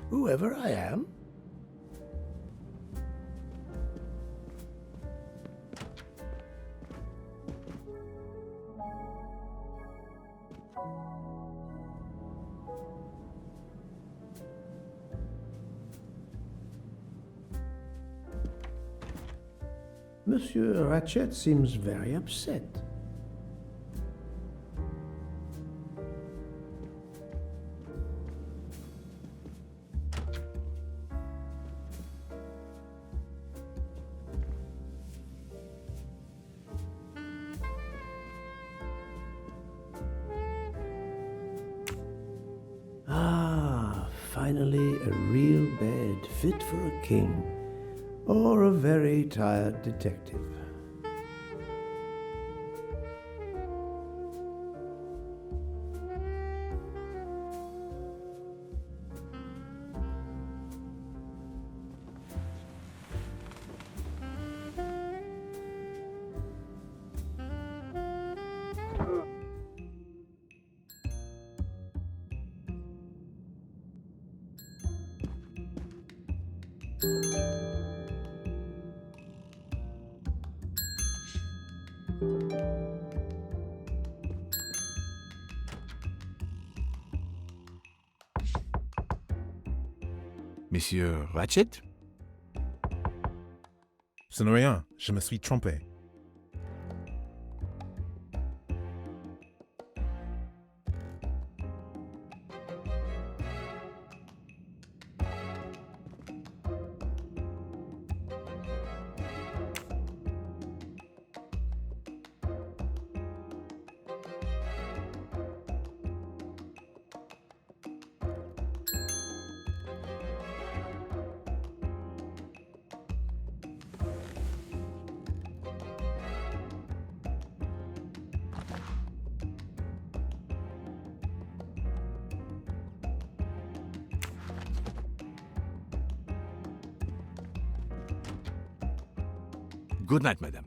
Whoever I am? Monsieur Ratchet seems very upset. Ah, finally a real bed fit for a king or a very tired detective. Monsieur Ratchet? Ce n'est rien, je me suis trompé. Good night, madame.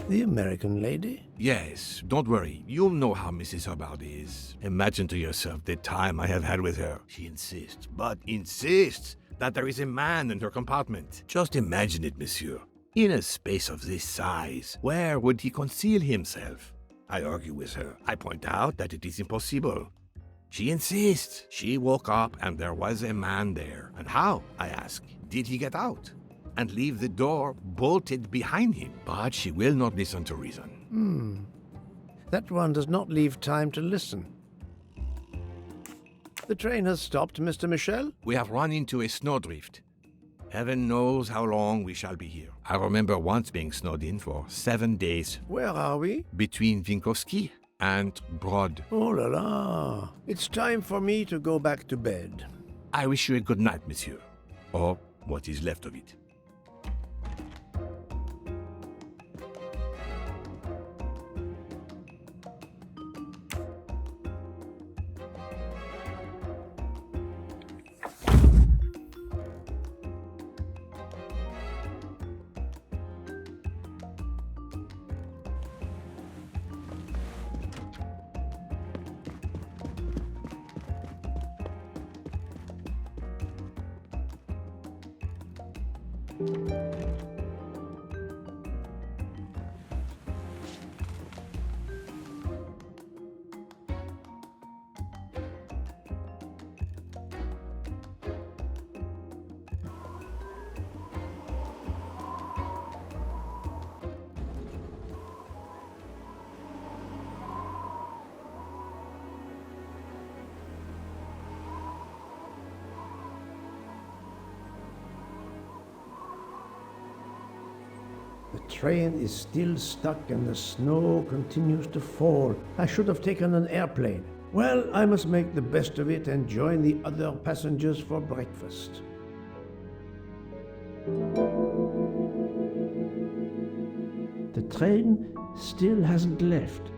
The American lady? Yes, don't worry. You'll know how Mrs. Hubbard is. Imagine to yourself the time I have had with her. She insists, but insists, that there is a man in her compartment. Just imagine it, monsieur. In a space of this size, where would he conceal himself? I argue with her. I point out that it is impossible. She insists. She woke up and there was a man there. And how, I ask, did he get out? And leave the door bolted behind him? But she will not listen to reason. That one does not leave time to listen. The train has stopped, Mr. Michel? We have run into a snowdrift. Heaven knows how long we shall be here. I remember once being snowed in for 7 days. Where are we? Between Winkowski and Brod. Oh la la. It's time for me to go back to bed. I wish you a good night, monsieur. Or what is left of it. The train is still stuck and the snow continues to fall. I should have taken an airplane. Well, I must make the best of it and join the other passengers for breakfast. The train still hasn't left.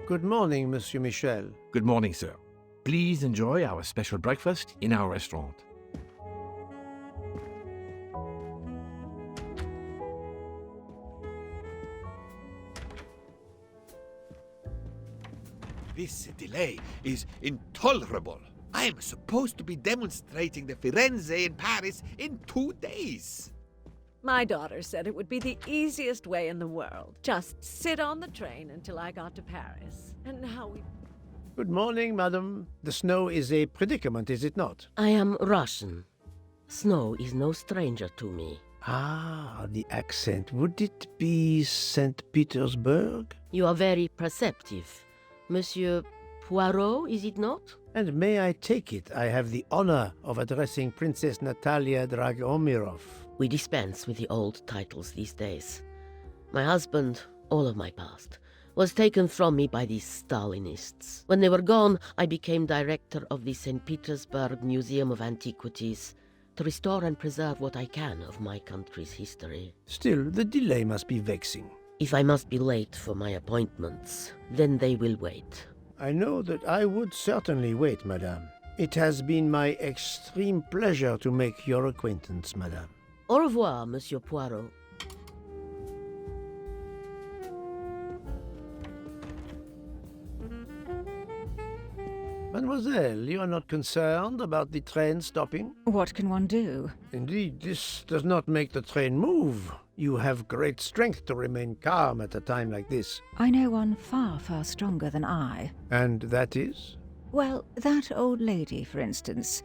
Good morning, Monsieur Michel. Good morning, sir. Please enjoy our special breakfast in our restaurant. This delay is intolerable. I am supposed to be demonstrating the Firenze in Paris in 2 days. My daughter said it would be the easiest way in the world. Just sit on the train until I got to Paris. And now we... Good morning, madam. The snow is a predicament, is it not? I am Russian. Snow is no stranger to me. Ah, the accent. Would it be St. Petersburg? You are very perceptive. Monsieur Poirot, is it not? And may I take it, I have the honor of addressing Princess Natalia Dragomirov. We dispense with the old titles these days. My husband, all of my past, was taken from me by these Stalinists. When they were gone, I became director of the St. Petersburg Museum of Antiquities to restore and preserve what I can of my country's history. Still, the delay must be vexing. If I must be late for my appointments, then they will wait. I know that I would certainly wait, madame. It has been my extreme pleasure to make your acquaintance, madame. Au revoir, Monsieur Poirot. Mademoiselle, you are not concerned about the train stopping? What can one do? Indeed, this does not make the train move. You have great strength to remain calm at a time like this. I know one far, far stronger than I. And that is? Well, that old lady, for instance.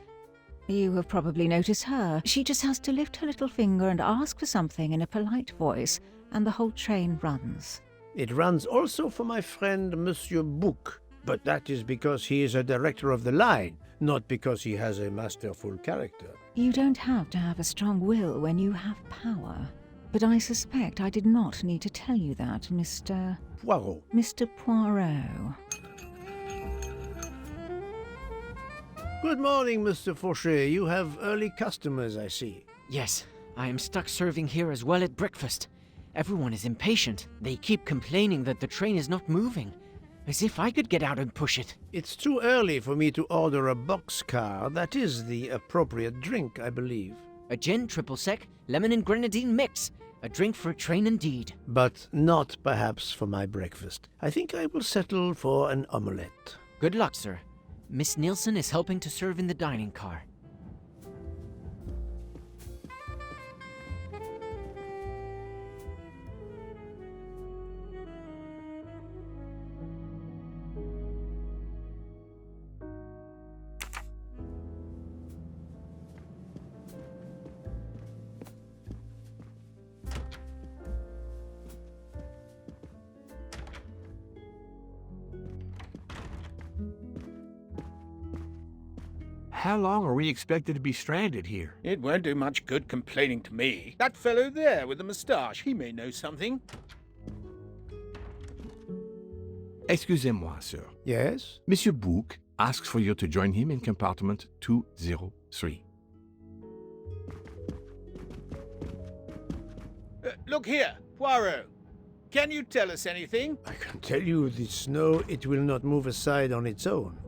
You have probably noticed her. She just has to lift her little finger and ask for something in a polite voice, and the whole train runs. It runs also for my friend Monsieur Bouc, but that is because he is a director of the line, not because he has a masterful character. You don't have to have a strong will when you have power. But I suspect I did not need to tell you that, Mr. Poirot. Mr. Poirot. Good morning, Mr. Fauchet. You have early customers, I see. Yes, I am stuck serving here as well at breakfast. Everyone is impatient. They keep complaining that the train is not moving. As if I could get out and push it. It's too early for me to order a boxcar. That is the appropriate drink, I believe. A gin triple sec, lemon and grenadine mix. A drink for a train indeed. But not perhaps for my breakfast. I think I will settle for an omelette. Good luck, sir. Miss Nielsen is helping to serve in the dining car. How long are we expected to be stranded here? It won't do much good complaining to me. That fellow there with the moustache, he may know something. Excusez-moi, sir. Yes? Monsieur Bouc asks for you to join him in compartment 203. Look here, Poirot. Can you tell us anything? I can tell you the snow, it will not move aside on its own.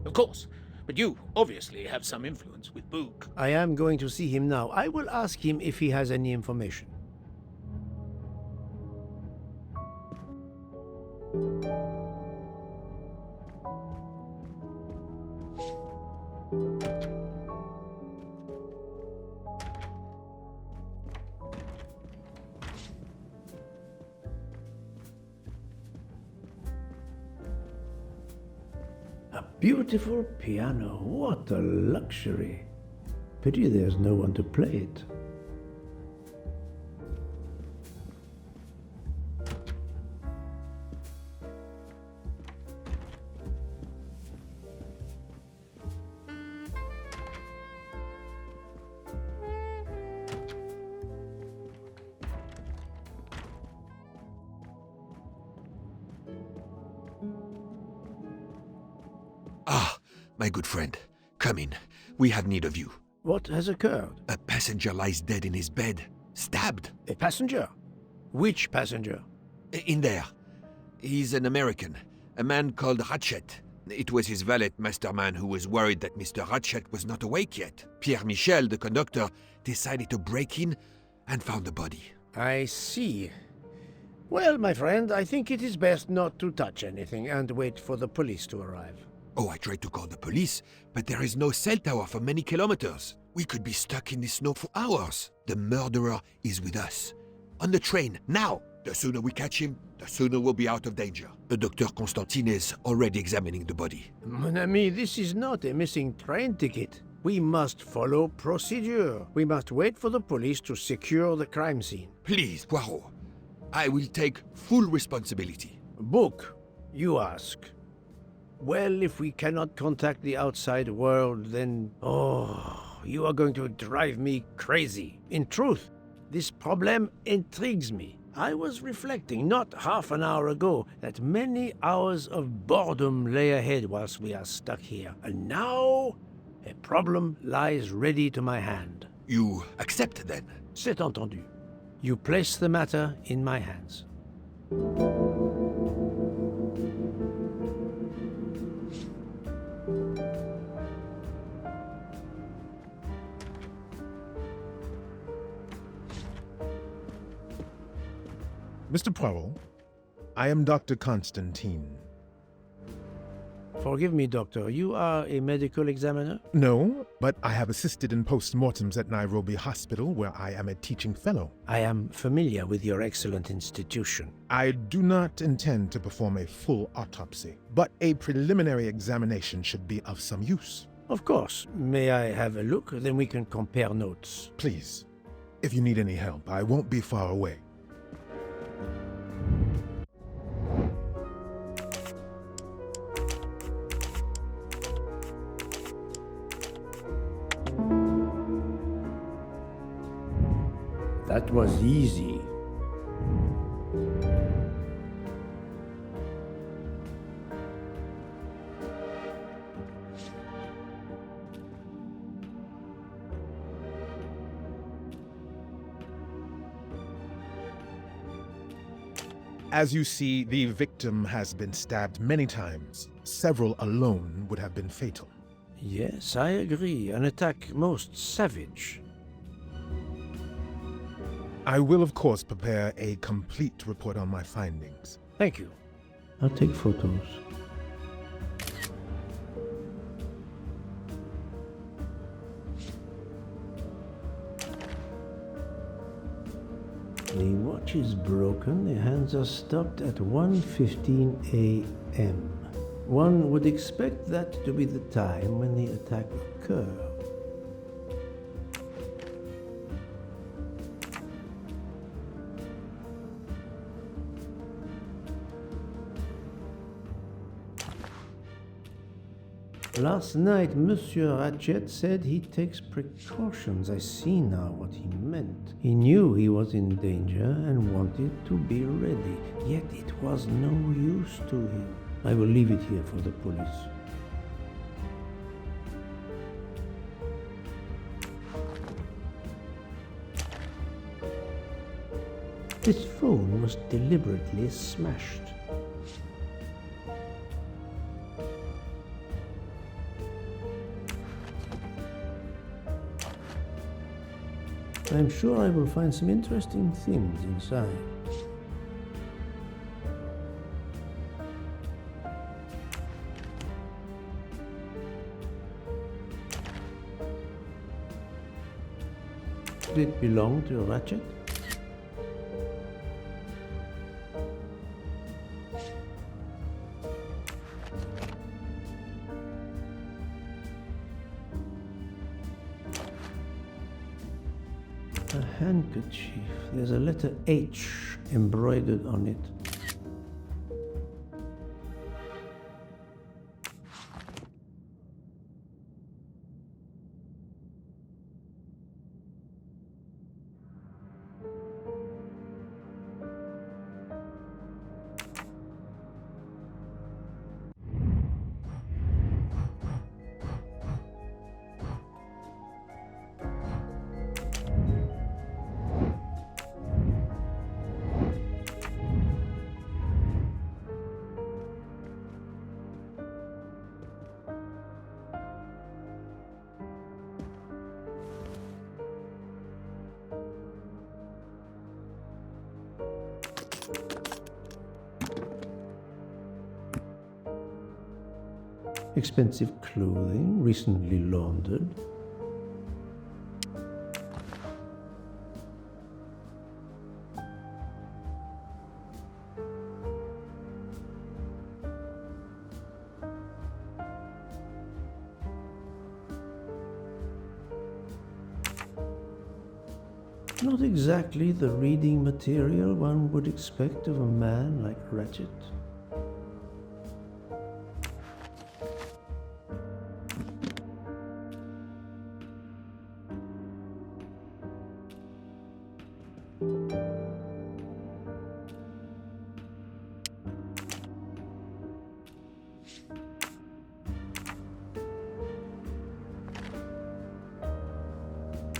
Of course, but you obviously have some influence with Bouc. I am going to see him now. I will ask him if he has any information. A beautiful piano. What a luxury. Pity there's no one to play it. Ah, my good friend, come in. We have need of you. What has occurred? A passenger lies dead in his bed, stabbed. A passenger? Which passenger? In there. He's an American, a man called Ratchet. It was his valet, Masterman, who was worried that Mr. Ratchet was not awake yet. Pierre Michel, the conductor, decided to break in and found the body. I see. Well, my friend, I think it is best not to touch anything and wait for the police to arrive. Oh, I tried to call the police, but there is no cell tower for many kilometers. We could be stuck in the snow for hours. The murderer is with us. On the train, now! The sooner we catch him, the sooner we'll be out of danger. Dr. Constantine is already examining the body. Mon ami, this is not a missing train ticket. We must follow procedure. We must wait for the police to secure the crime scene. Please, Poirot. I will take full responsibility. Book, you ask. Well, if we cannot contact the outside world, then... Oh, you are going to drive me crazy. In truth, this problem intrigues me. I was reflecting not half an hour ago that many hours of boredom lay ahead whilst we are stuck here. And now, a problem lies ready to my hand. You accept, then? C'est entendu. You place the matter in my hands. Mr. Poirot, I am Dr. Constantine. Forgive me, Doctor. You are a medical examiner? No, but I have assisted in post-mortems at Nairobi Hospital, where I am a teaching fellow. I am familiar with your excellent institution. I do not intend to perform a full autopsy, but a preliminary examination should be of some use. Of course. May I have a look? Then we can compare notes. Please. If you need any help, I won't be far away. That was easy. As you see, the victim has been stabbed many times. Several alone would have been fatal. Yes, I agree. An attack most savage. I will, of course, prepare a complete report on my findings. Thank you. I'll take photos. The watch is broken. The hands are stopped at 1:15 a.m. One would expect that to be the time when the attack occurred. Last night, Monsieur Ratchet said he takes precautions. I see now what he meant. He knew he was in danger and wanted to be ready, yet it was no use to him. I will leave it here for the police. This phone was deliberately smashed. I'm sure I will find some interesting things inside. Did it belong to Ratchet? A handkerchief. There's a letter H embroidered on it. Expensive clothing, recently laundered. Not exactly the reading material one would expect of a man like Ratchet.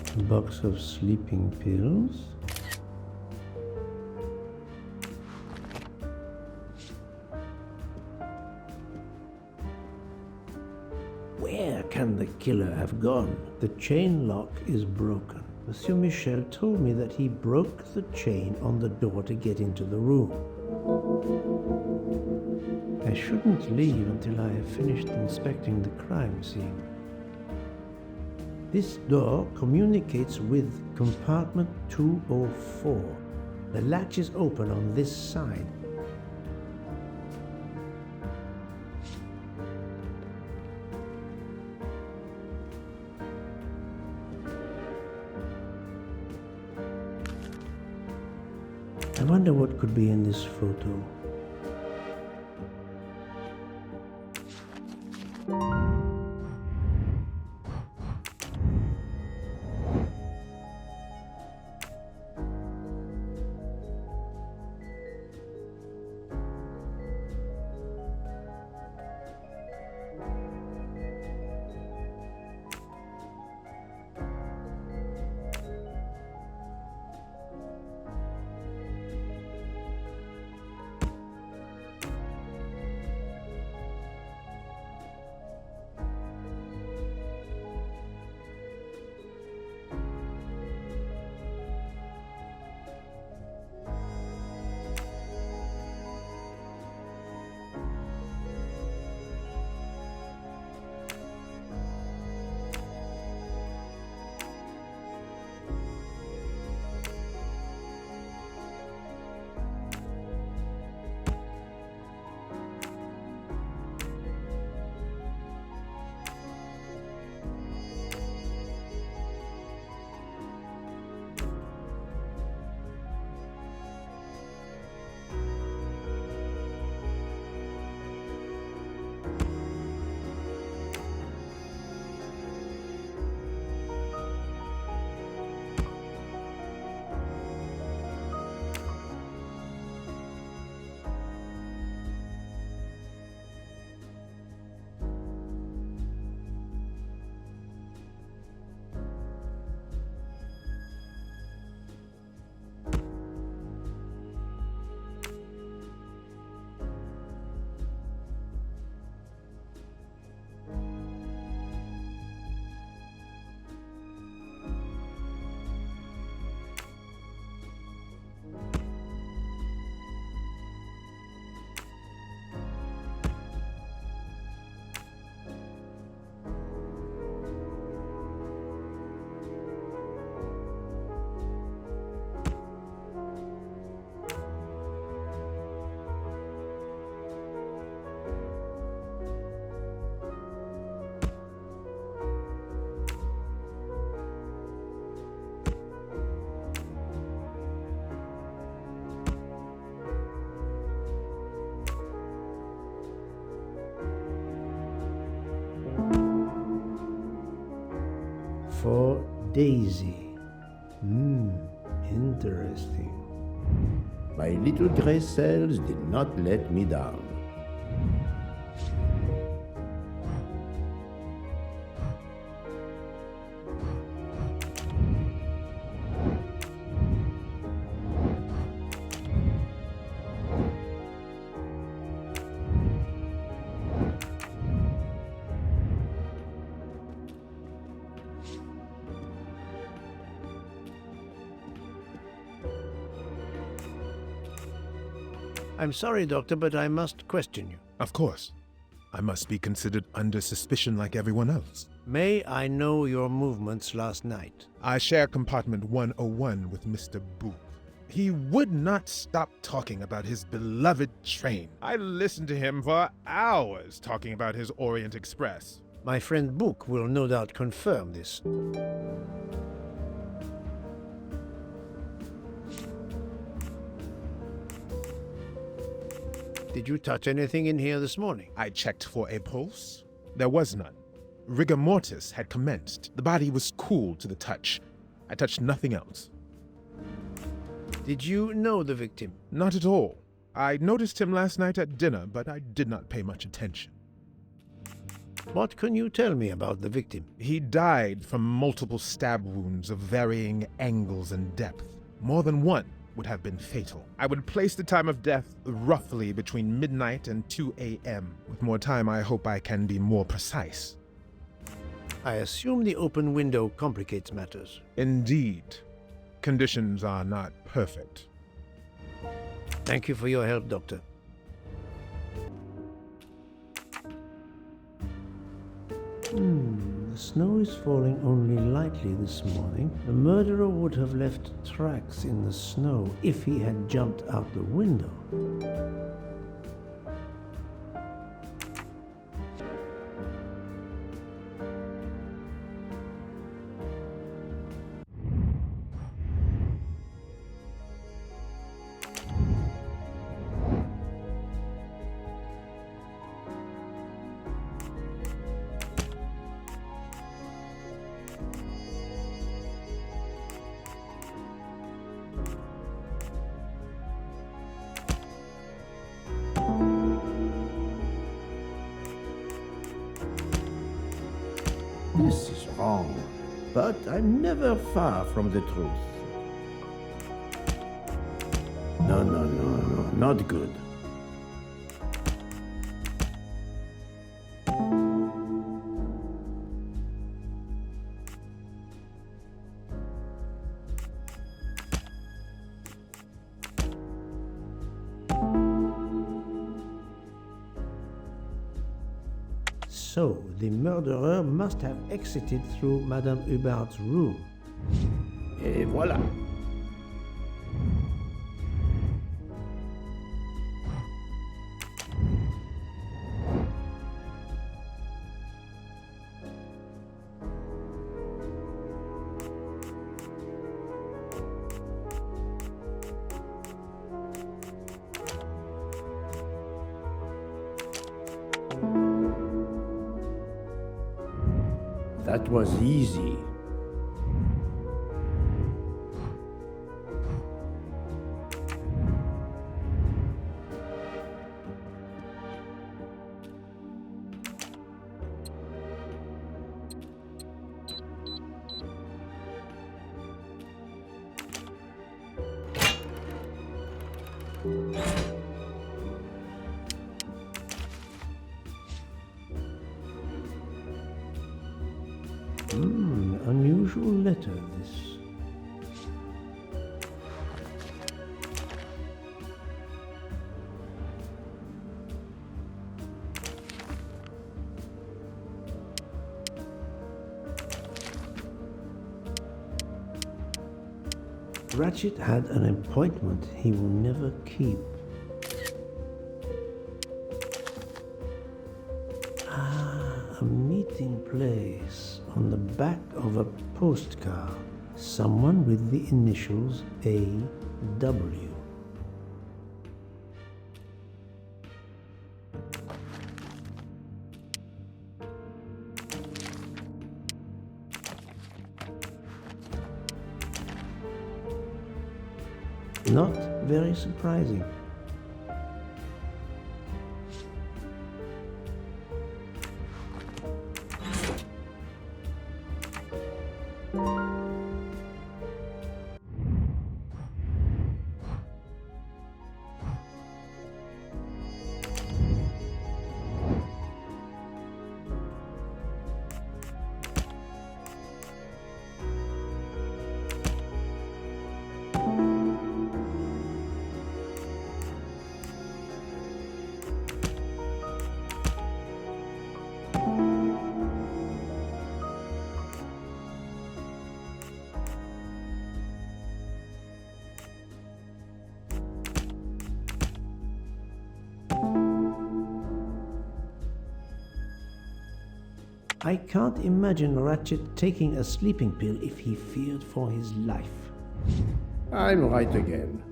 A box of sleeping pills. Where can the killer have gone? The chain lock is broken. Monsieur Michel told me that he broke the chain on the door to get into the room. I shouldn't leave until I have finished inspecting the crime scene. This door communicates with compartment 204. The latch is open on this side. I wonder what could be in this photo. For Daisy. Interesting. My little gray cells did not let me down. I'm sorry, Doctor, but I must question you. Of course. I must be considered under suspicion like everyone else. May I know your movements last night? I share compartment 101 with Mr. Book. He would not stop talking about his beloved train. I listened to him for hours talking about his Orient Express. My friend Book will no doubt confirm this. Did you touch anything in here this morning? I checked for a pulse. There was none. Rigor mortis had commenced. The body was cool to the touch. I touched nothing else. Did you know the victim? Not at all. I noticed him last night at dinner, but I did not pay much attention. What can you tell me about the victim? He died from multiple stab wounds of varying angles and depth. More than one would have been fatal. I would place the time of death roughly between midnight and 2 a.m. With more time, I hope I can be more precise. I assume the open window complicates matters. Indeed. Conditions are not perfect. Thank you for your help, Doctor. The snow is falling only lightly this morning. The murderer would have left tracks in the snow if he had jumped out the window. This is wrong, but I'm never far from the truth. No, not good. So, the murderer must have exited through Madame Hubbard's room. Et voilà! That was easy. Unusual letter, this. Ratchet had an appointment he will never keep. A meeting place on the back of a postcard. Someone with the initials A.W. Not very surprising. I can't imagine Ratchet taking a sleeping pill if he feared for his life. I'm right again.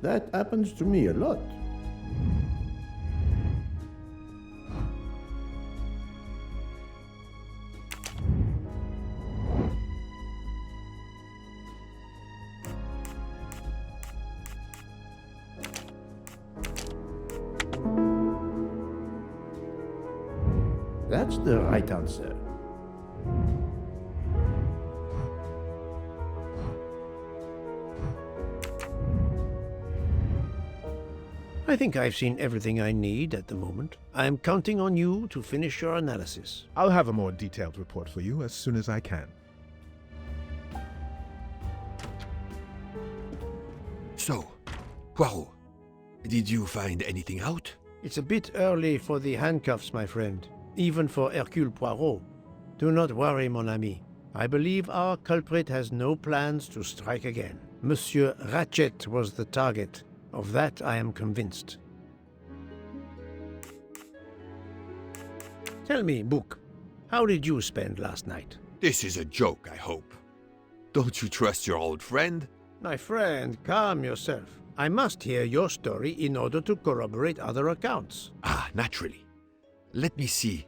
That happens to me a lot. That's the right answer. I think I've seen everything I need at the moment. I'm counting on you to finish your analysis. I'll have a more detailed report for you as soon as I can. So, Poirot, did you find anything out? It's a bit early for the handcuffs, my friend. Even for Hercule Poirot. Do not worry, mon ami. I believe our culprit has no plans to strike again. Monsieur Ratchet was the target. Of that I am convinced. Tell me, Book, how did you spend last night? This is a joke, I hope. Don't you trust your old friend? My friend, calm yourself. I must hear your story in order to corroborate other accounts. Ah, naturally. Let me see.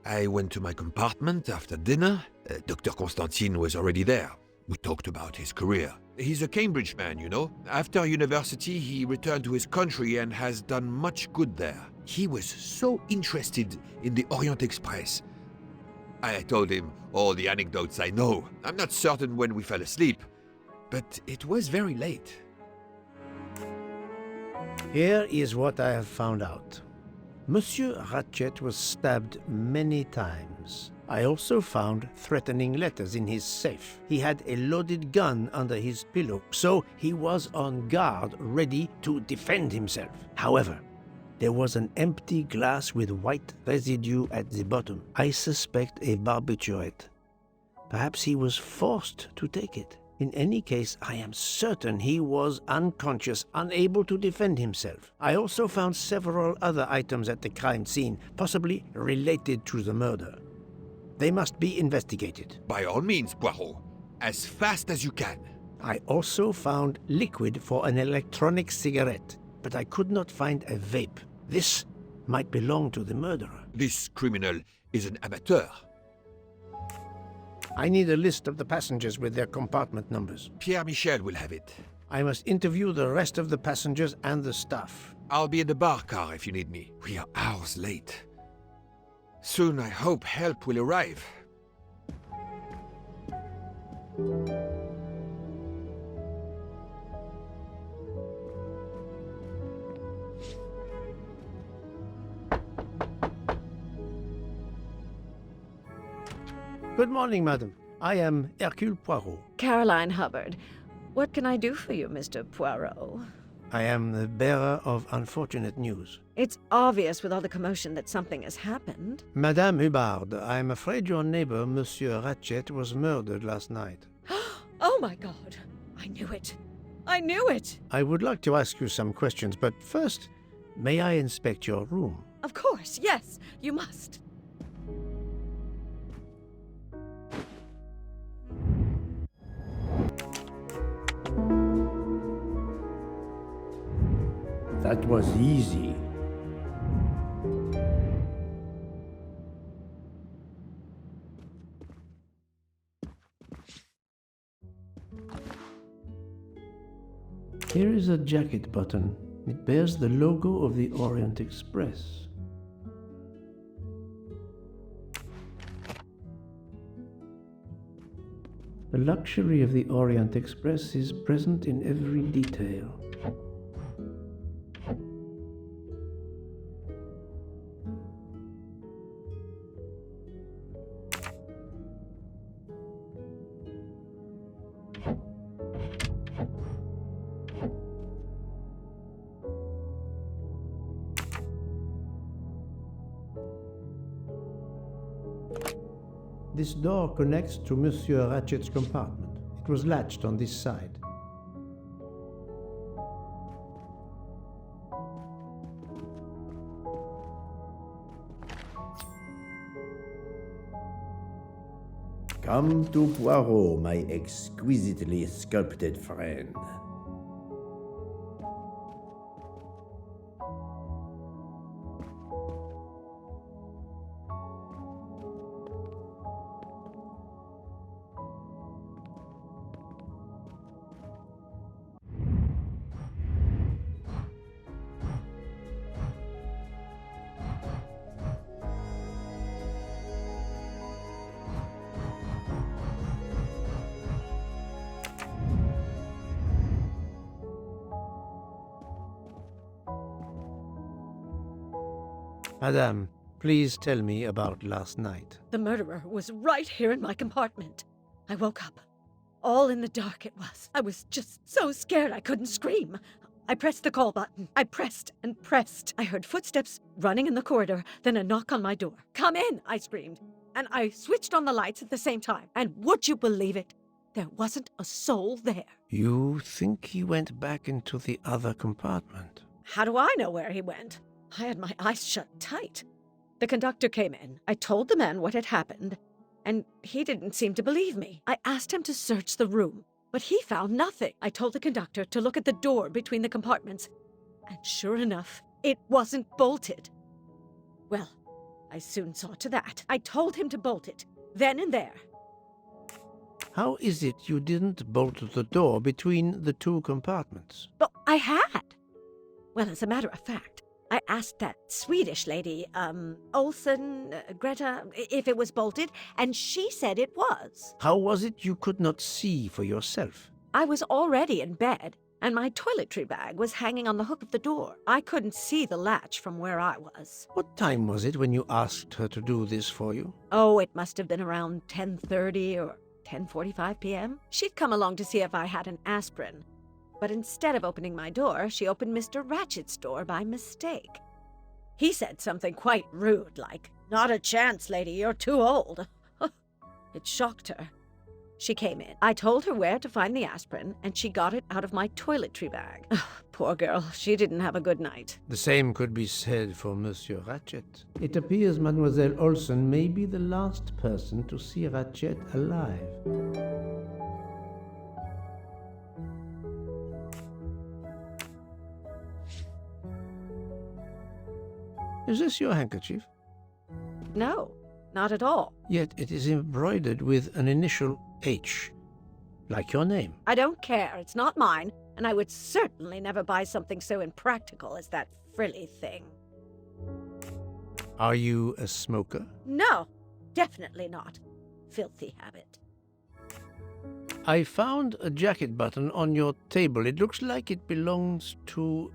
I went to my compartment after dinner. Dr. Constantine was already there. We talked about his career. He's a Cambridge man, you know. After university, he returned to his country and has done much good there. He was so interested in the Orient Express. I told him all the anecdotes I know. I'm not certain when we fell asleep, but it was very late. Here is what I have found out. Monsieur Ratchet was stabbed many times. I also found threatening letters in his safe. He had a loaded gun under his pillow, so he was on guard, ready to defend himself. However, there was an empty glass with white residue at the bottom. I suspect a barbiturate. Perhaps he was forced to take it. In any case, I am certain he was unconscious, unable to defend himself. I also found several other items at the crime scene, possibly related to the murder. They must be investigated. By all means, Poirot. As fast as you can. I also found liquid for an electronic cigarette, but I could not find a vape. This might belong to the murderer. This criminal is an amateur. I need a list of the passengers with their compartment numbers. Pierre Michel will have it. I must interview the rest of the passengers and the staff. I'll be in the bar car if you need me. We are hours late. Soon I hope help will arrive. Good morning, madam. I am Hercule Poirot. Caroline Hubbard. What can I do for you, Mr. Poirot? I am the bearer of unfortunate news. It's obvious with all the commotion that something has happened. Madame Hubbard, I am afraid your neighbor, Monsieur Ratchet, was murdered last night. Oh my God! I knew it! I knew it! I would like to ask you some questions, but first, may I inspect your room? Of course, yes, you must. That was easy. Here is a jacket button. It bears the logo of the Orient Express. The luxury of the Orient Express is present in every detail. This door connects to Monsieur Ratchet's compartment. It was latched on this side. Come to Poirot, my exquisitely sculpted friend. Madame, please tell me about last night. The murderer was right here in my compartment. I woke up. All in the dark it was. I was just so scared I couldn't scream. I pressed the call button. I pressed and pressed. I heard footsteps running in the corridor, then a knock on my door. "Come in," I screamed. And I switched on the lights at the same time. And would you believe it? There wasn't a soul there. You think he went back into the other compartment? How do I know where he went? I had my eyes shut tight. The conductor came in. I told the man what had happened, and he didn't seem to believe me. I asked him to search the room, but he found nothing. I told the conductor to look at the door between the compartments, and sure enough, it wasn't bolted. Well, I soon saw to that. I told him to bolt it, then and there. How is it you didn't bolt the door between the two compartments? But I had. Well, as a matter of fact, I asked that Swedish lady, Olsen, Greta, if it was bolted, and she said it was. How was it you could not see for yourself? I was already in bed, and my toiletry bag was hanging on the hook of the door. I couldn't see the latch from where I was. What time was it when you asked her to do this for you? Oh, it must have been around 10:30 or 10:45 p.m. She'd come along to see if I had an aspirin. But instead of opening my door, she opened Mr. Ratchet's door by mistake. He said something quite rude, like, "Not a chance, lady, you're too old." It shocked her. She came in. I told her where to find the aspirin, and she got it out of my toiletry bag. Poor girl, she didn't have a good night. The same could be said for Monsieur Ratchet. It appears Mademoiselle Olsen may be the last person to see Ratchet alive. Is this your handkerchief? No, not at all. Yet it is embroidered with an initial H, like your name. I don't care. It's not mine, and I would certainly never buy something so impractical as that frilly thing. Are you a smoker? No, definitely not. Filthy habit. I found a jacket button on your table. It looks like it belongs to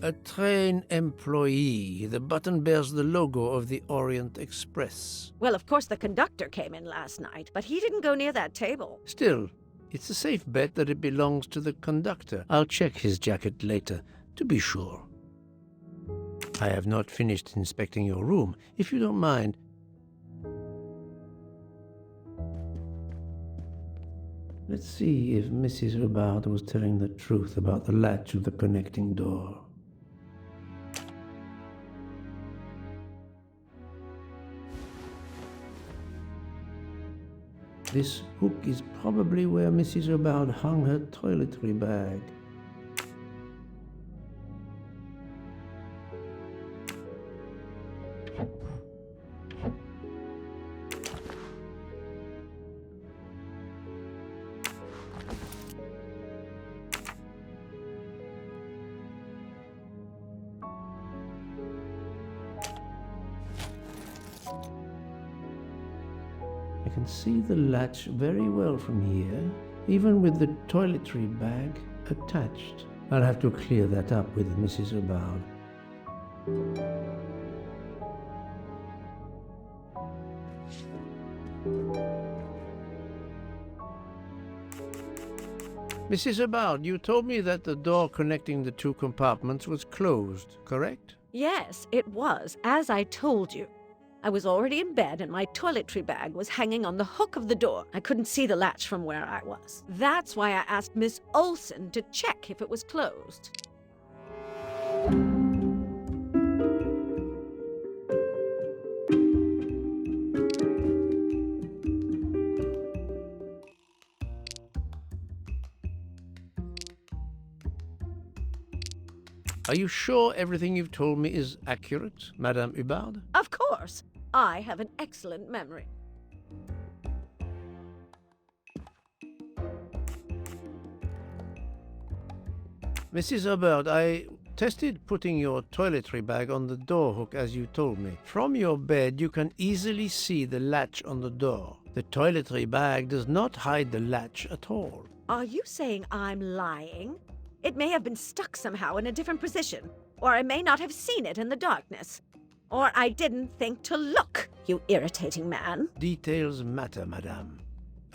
a train employee. The button bears the logo of the Orient Express. Well, of course the conductor came in last night, but he didn't go near that table. Still, it's a safe bet that it belongs to the conductor. I'll check his jacket later, to be sure. I have not finished inspecting your room. If you don't mind, let's see if Mrs. Hubbard was telling the truth about the latch of the connecting door. This hook is probably where Mrs. Hubbard hung her toiletry bag. I can see the latch very well from here, even with the toiletry bag attached. I'll have to clear that up with Mrs. Hubbard. Mrs. Hubbard, you told me that the door connecting the two compartments was closed, correct? Yes, it was, as I told you. I was already in bed and my toiletry bag was hanging on the hook of the door. I couldn't see the latch from where I was. That's why I asked Miss Olsen to check if it was closed. Are you sure everything you've told me is accurate, Madame Hubbard? Of course. I have an excellent memory. Mrs. Hubbard, I tested putting your toiletry bag on the door hook as you told me. From your bed, you can easily see the latch on the door. The toiletry bag does not hide the latch at all. Are you saying I'm lying? It may have been stuck somehow in a different position, or I may not have seen it in the darkness. Or I didn't think to look, you irritating man. Details matter, madame.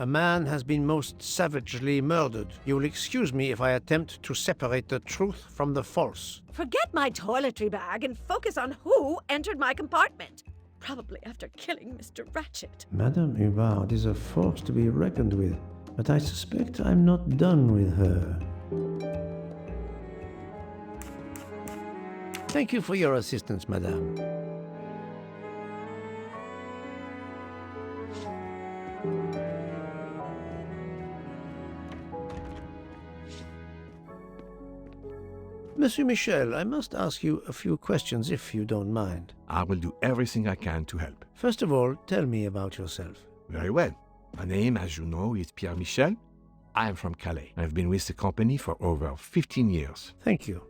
A man has been most savagely murdered. You will excuse me if I attempt to separate the truth from the false. Forget my toiletry bag and focus on who entered my compartment. Probably after killing Mr. Ratchet. Madame Hubbard is a force to be reckoned with, but I suspect I'm not done with her. Thank you for your assistance, madame. Monsieur Michel, I must ask you a few questions if you don't mind. I will do everything I can to help. First of all, tell me about yourself. Very well. My name, as you know, is Pierre Michel. I am from Calais. I've been with the company for over 15 years. Thank you.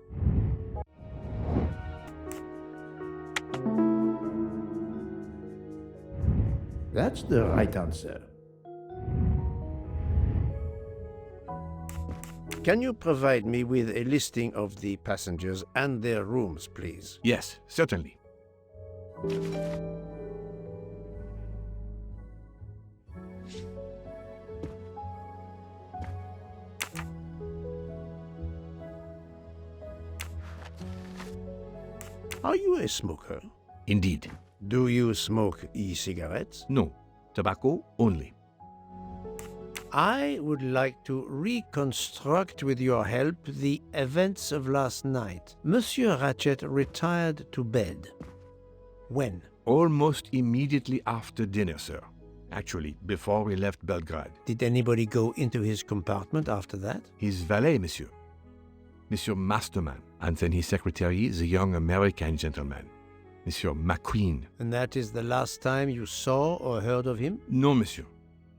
That's the right answer. Can you provide me with a listing of the passengers and their rooms, please? Yes, certainly. Are you a smoker? Indeed. Do you smoke e-cigarettes? No, tobacco only. I would like to reconstruct with your help the events of last night. Monsieur Ratchet retired to bed. When? Almost immediately after dinner, sir. Actually, before we left Belgrade. Did anybody go into his compartment after that? His valet, monsieur. Monsieur Masterman, and then his secretary, the young American gentleman, Monsieur McQueen. And that is the last time you saw or heard of him? No, monsieur.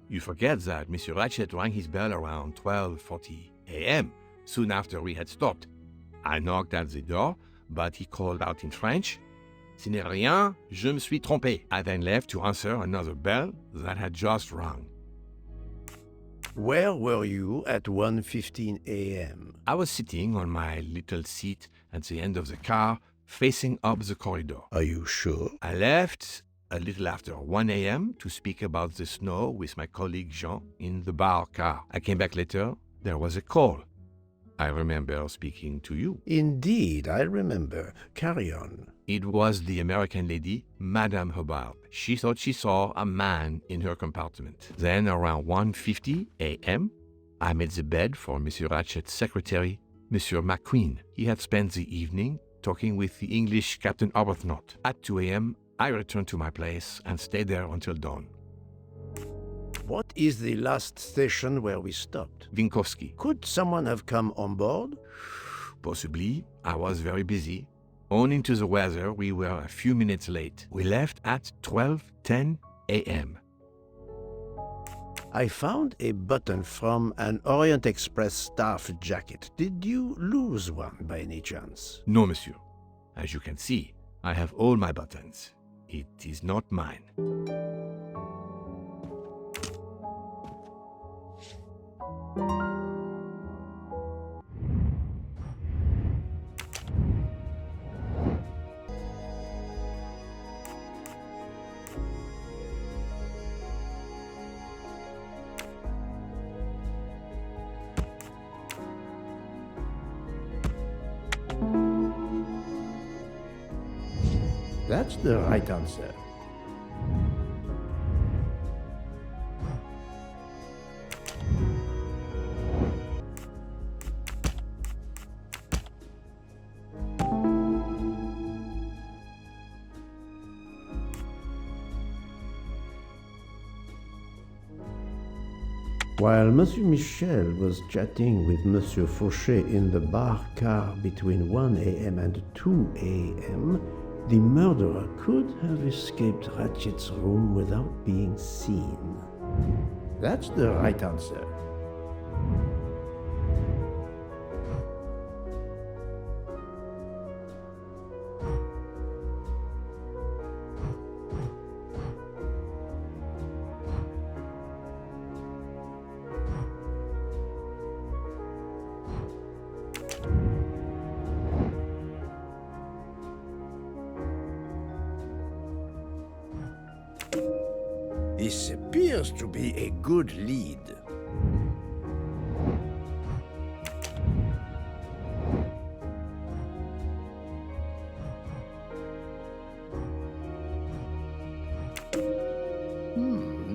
You forget that Monsieur Ratchet rang his bell around 12:40 a.m., soon after we had stopped. I knocked at the door, but he called out in French, "Ce n'est rien, je me suis trompé." I then left to answer another bell that had just rung. Where were you at 1:15 a.m.? I was sitting on my little seat at the end of the car, facing up the corridor. Are you sure? I left a little after 1 a.m. to speak about the snow with my colleague Jean in the bar car. I came back later. There was a call. I remember speaking to you. Indeed, I remember. Carry on. It was the American lady, Madame Hubbard. She thought she saw a man in her compartment. Then, around 1:50 a.m., I made the bed for Monsieur Ratchet's secretary, Monsieur McQueen. He had spent the evening talking with the English Captain Arbuthnot. At 2 a.m., I returned to my place and stayed there until dawn. What is the last station where we stopped? Vinkovsky. Could someone have come on board? Possibly. I was very busy. Owing to the weather, we were a few minutes late. We left at 12:10 a.m. I found a button from an Orient Express staff jacket. Did you lose one by any chance? No, monsieur. As you can see, I have all my buttons. It is not mine. That's the right answer. While Monsieur Michel was chatting with Monsieur Fauchet in the bar car between 1 a.m. and 2 a.m., the murderer could have escaped Ratchet's room without being seen. That's the right answer. This appears to be a good lead.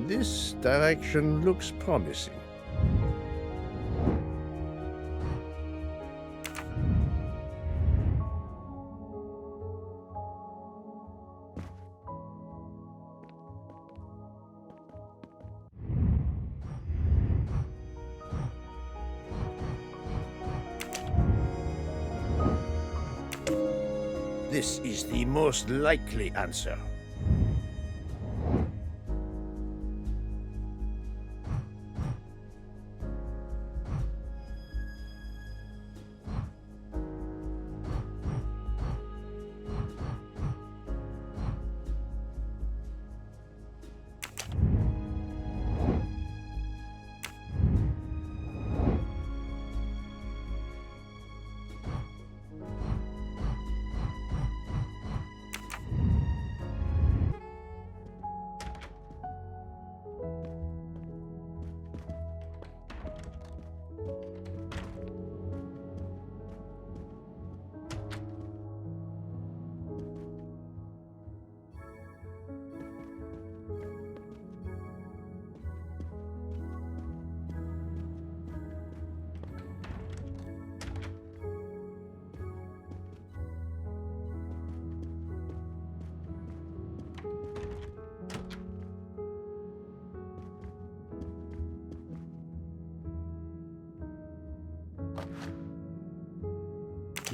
This direction looks promising. This is the most likely answer.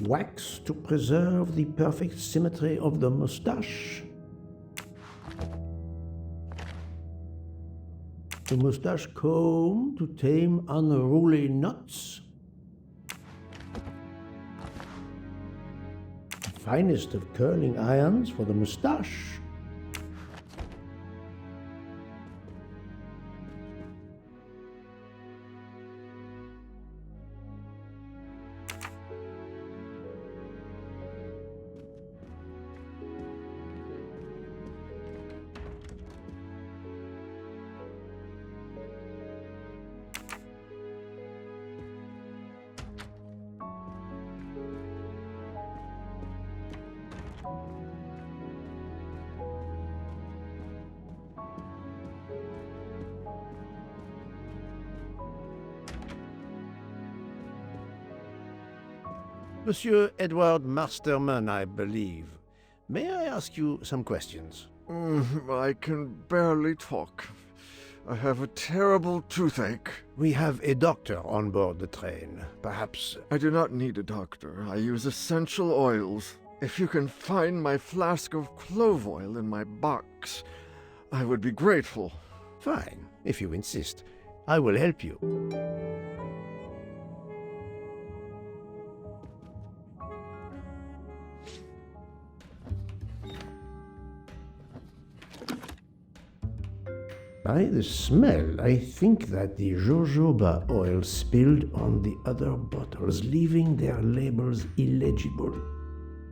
Wax to preserve the perfect symmetry of the mustache. The mustache comb to tame unruly knots. The finest of curling irons for the mustache. Monsieur Edward Masterman, I believe. May I ask you some questions? I can barely talk. I have a terrible toothache. We have a doctor on board the train. Perhaps... I do not need a doctor. I use essential oils. If you can find my flask of clove oil in my box, I would be grateful. Fine, if you insist. I will help you. By the smell, I think that the jojoba oil spilled on the other bottles, leaving their labels illegible.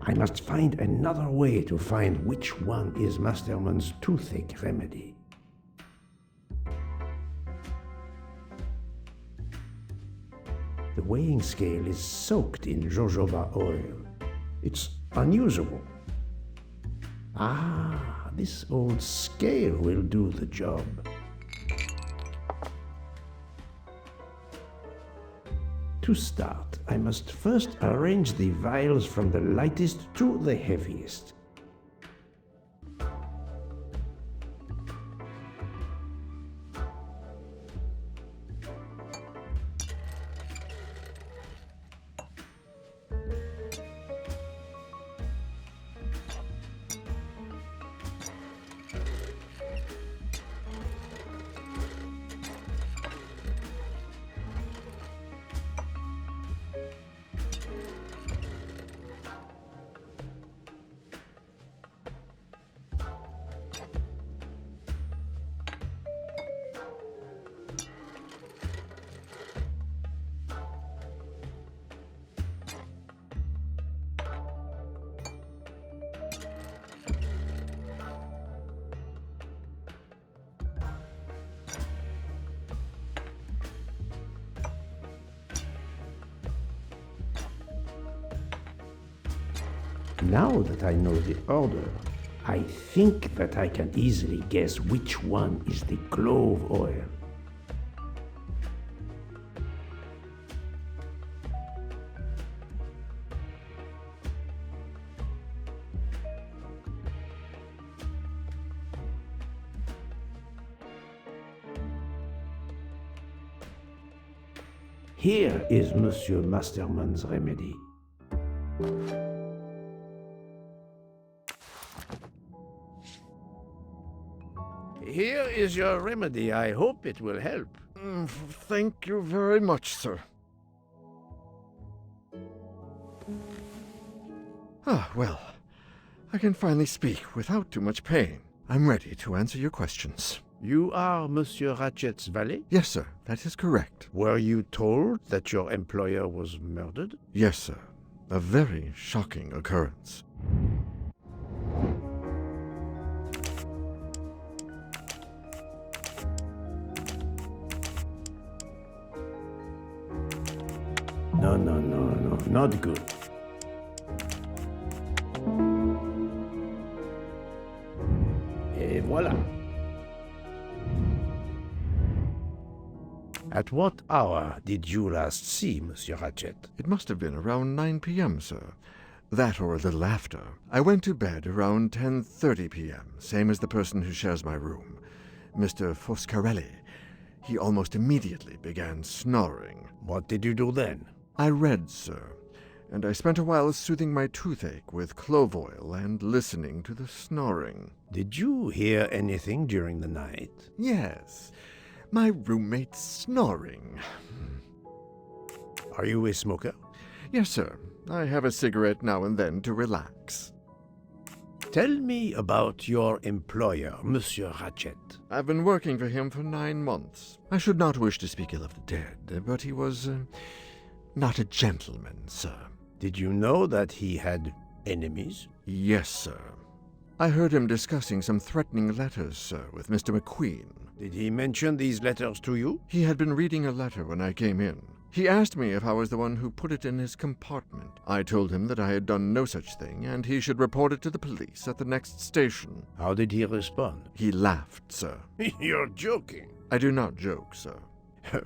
I must find another way to find which one is Masterman's toothache remedy. The weighing scale is soaked in jojoba oil. It's unusable. Ah, this old scale will do the job. To start, I must first arrange the vials from the lightest to the heaviest. Now that I know the order, I think that I can easily guess which one is the clove oil. Here is Monsieur Masterman's remedy. Here is your remedy. I hope it will help. Thank you very much, sir. Ah, well, I can finally speak without too much pain. I'm ready to answer your questions. You are Monsieur Ratchet's valet? Yes, sir, that is correct. Were you told that your employer was murdered? Yes, sir. A very shocking occurrence. No, not good. Et voilà. At what hour did you last see Monsieur Ratchet? It must have been around 9 p.m., sir. That or a little after. I went to bed around 10:30 p.m., same as the person who shares my room, Mr. Foscarelli. He almost immediately began snoring. What did you do then? I read, sir, and I spent a while soothing my toothache with clove oil and listening to the snoring. Did you hear anything during the night? Yes, my roommate snoring. Are you a smoker? Yes, sir. I have a cigarette now and then to relax. Tell me about your employer, Monsieur Ratchet. I've been working for him for 9 months. I should not wish to speak ill of the dead, but he was not a gentleman, sir. Did you know that he had enemies? Yes, sir. I heard him discussing some threatening letters, sir, with Mr. McQueen. Did he mention these letters to you? He had been reading a letter when I came in. He asked me if I was the one who put it in his compartment. I told him that I had done no such thing, and he should report it to the police at the next station. How did he respond? He laughed, sir. You're joking. I do not joke, sir.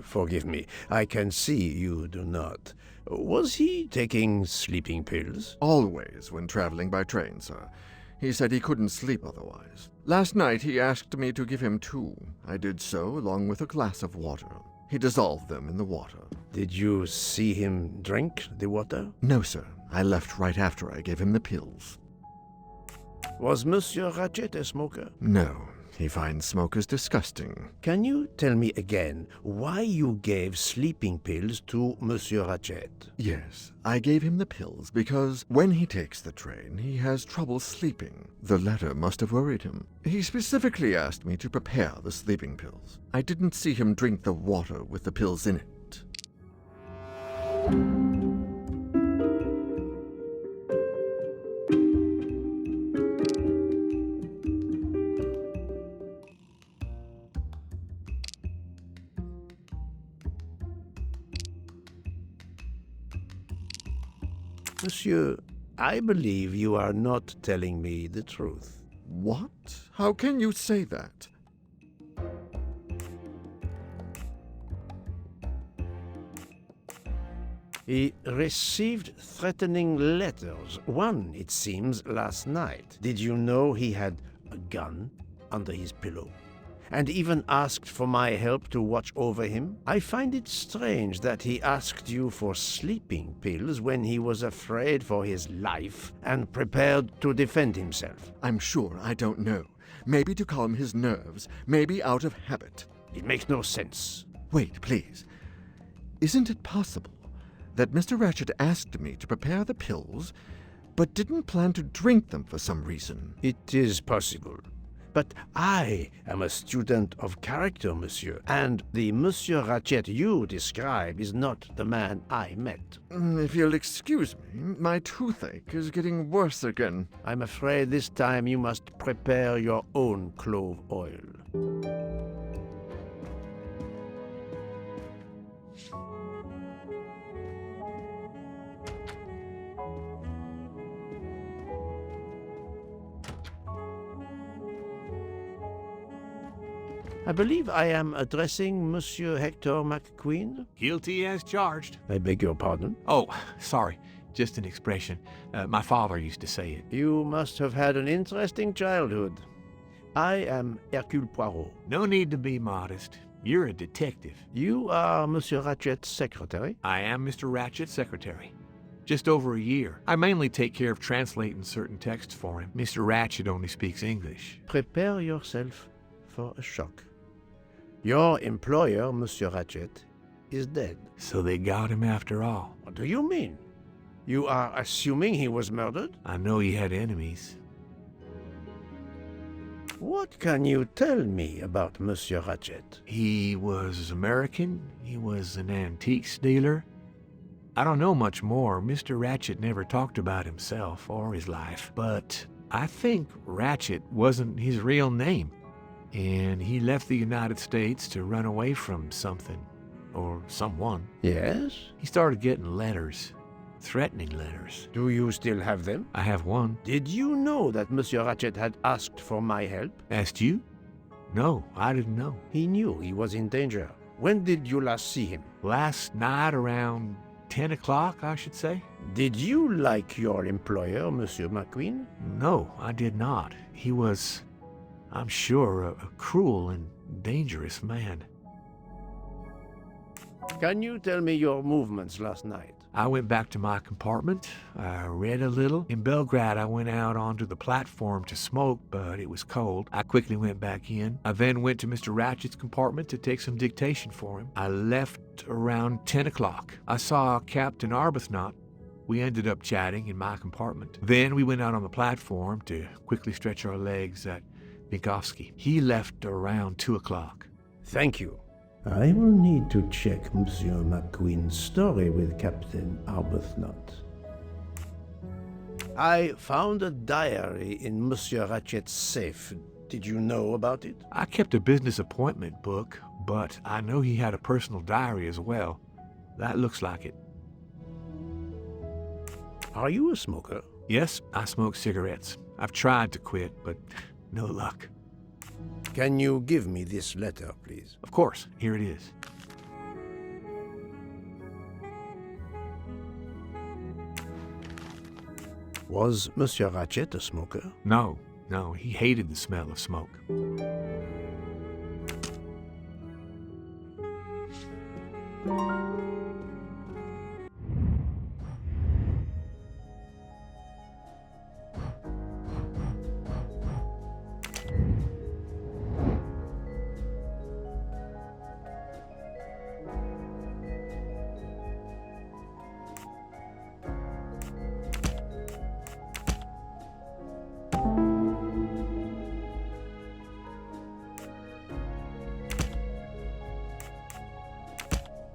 Forgive me, I can see you do not. Was he taking sleeping pills? Always when traveling by train, sir. He said he couldn't sleep otherwise. Last night he asked me to give him 2. I did so, along with a glass of water. He dissolved them in the water. Did you see him drink the water? No, sir. I left right after I gave him the pills. Was Monsieur Ratchet a smoker? No. He finds smokers disgusting. Can you tell me again why you gave sleeping pills to Monsieur Ratchet? Yes, I gave him the pills because when he takes the train, he has trouble sleeping. The letter must have worried him. He specifically asked me to prepare the sleeping pills. I didn't see him drink the water with the pills in it. Monsieur, I believe you are not telling me the truth. What? How can you say that? He received threatening letters. One, it seems, last night. Did you know he had a gun under his pillow? And even asked for my help to watch over him? I find it strange that he asked you for sleeping pills when he was afraid for his life and prepared to defend himself. I'm sure I don't know. Maybe to calm his nerves, maybe out of habit. It makes no sense. Wait, please. Isn't it possible that Mr. Ratchet asked me to prepare the pills, but didn't plan to drink them for some reason? It is possible. But I am a student of character, monsieur, and the Monsieur Ratchet you describe is not the man I met. If you'll excuse me, my toothache is getting worse again. I'm afraid this time you must prepare your own clove oil. I believe I am addressing Monsieur Hector McQueen. Guilty as charged. I beg your pardon? Oh, sorry. Just an expression. My father used to say it. You must have had an interesting childhood. I am Hercule Poirot. No need to be modest. You're a detective. You are Monsieur Ratchet's secretary? I am Mr. Ratchet's secretary. Just over a year. I mainly take care of translating certain texts for him. Mr. Ratchet only speaks English. Prepare yourself for a shock. Your employer, Monsieur Ratchet, is dead. So they got him after all. What do you mean? You are assuming he was murdered? I know he had enemies. What can you tell me about Monsieur Ratchet? He was American. He was an antiques dealer. I don't know much more. Mr. Ratchet never talked about himself or his life, but I think Ratchet wasn't his real name, and he left the United States to run away from something or someone. Yes? He started getting letters. Threatening letters. Do you still have them? I have one. Did you know that Monsieur Ratchet had asked for my help? Asked you? No, I didn't know. He knew he was in danger. When did you last see him? Last night around 10 o'clock, I should say. Did you like your employer, Monsieur McQueen? No, I did not. He was, I'm sure, a cruel and dangerous man. Can you tell me your movements last night? I went back to my compartment. I read a little. In Belgrade, I went out onto the platform to smoke, but it was cold. I quickly went back in. I then went to Mr. Ratchet's compartment to take some dictation for him. I left around 10 o'clock. I saw Captain Arbuthnot. We ended up chatting in my compartment. Then we went out on the platform to quickly stretch our legs at Vinkovsky. He left around 2 o'clock. Thank you. I will need to check Monsieur McQueen's story with Captain Arbuthnot. I found a diary in Monsieur Ratchet's safe. Did you know about it? I kept a business appointment book, but I know he had a personal diary as well. That looks like it. Are you a smoker? Yes, I smoke cigarettes. I've tried to quit, but no luck. Can you give me this letter, please? Of course. Here it is. Was Monsieur Ratchet a smoker? No, he hated the smell of smoke.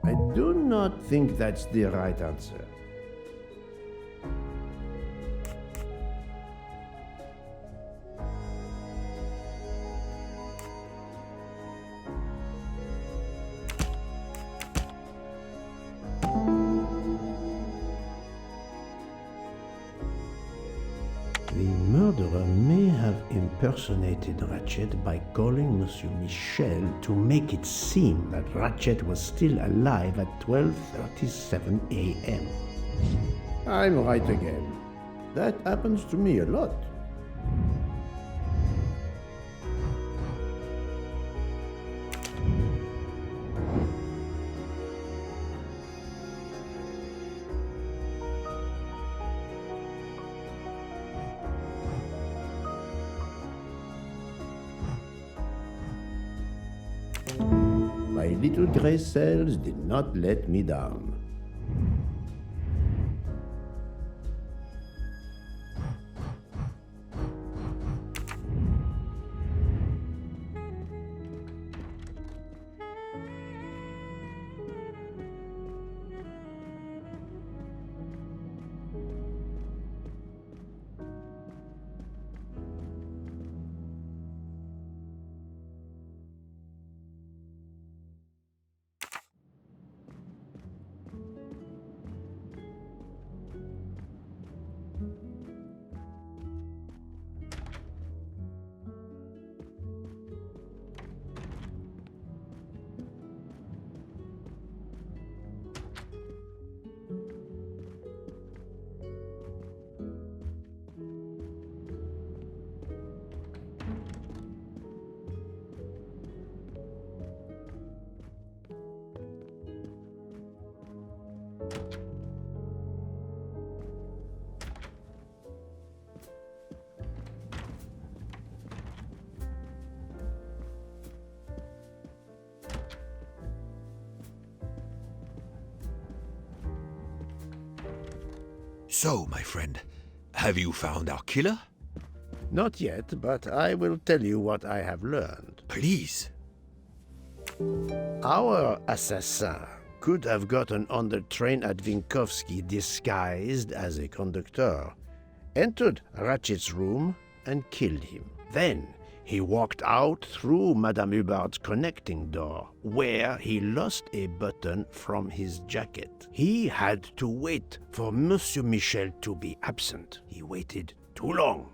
I do not think that's the right answer. The murderer may have impersonated Ratchet by calling Monsieur Michel to make it seem that Ratchet was still alive at 12:37 a.m. I'm right again. That happens to me a lot. My little gray cells did not let me down. So, my friend, have you found our killer? Not yet, but I will tell you what I have learned. Please. Our assassin could have gotten on the train at Vinkovsky disguised as a conductor, entered Ratchet's room, and killed him. Then he walked out through Madame Hubbard's connecting door, where he lost a button from his jacket. He had to wait for Monsieur Michel to be absent. He waited too long.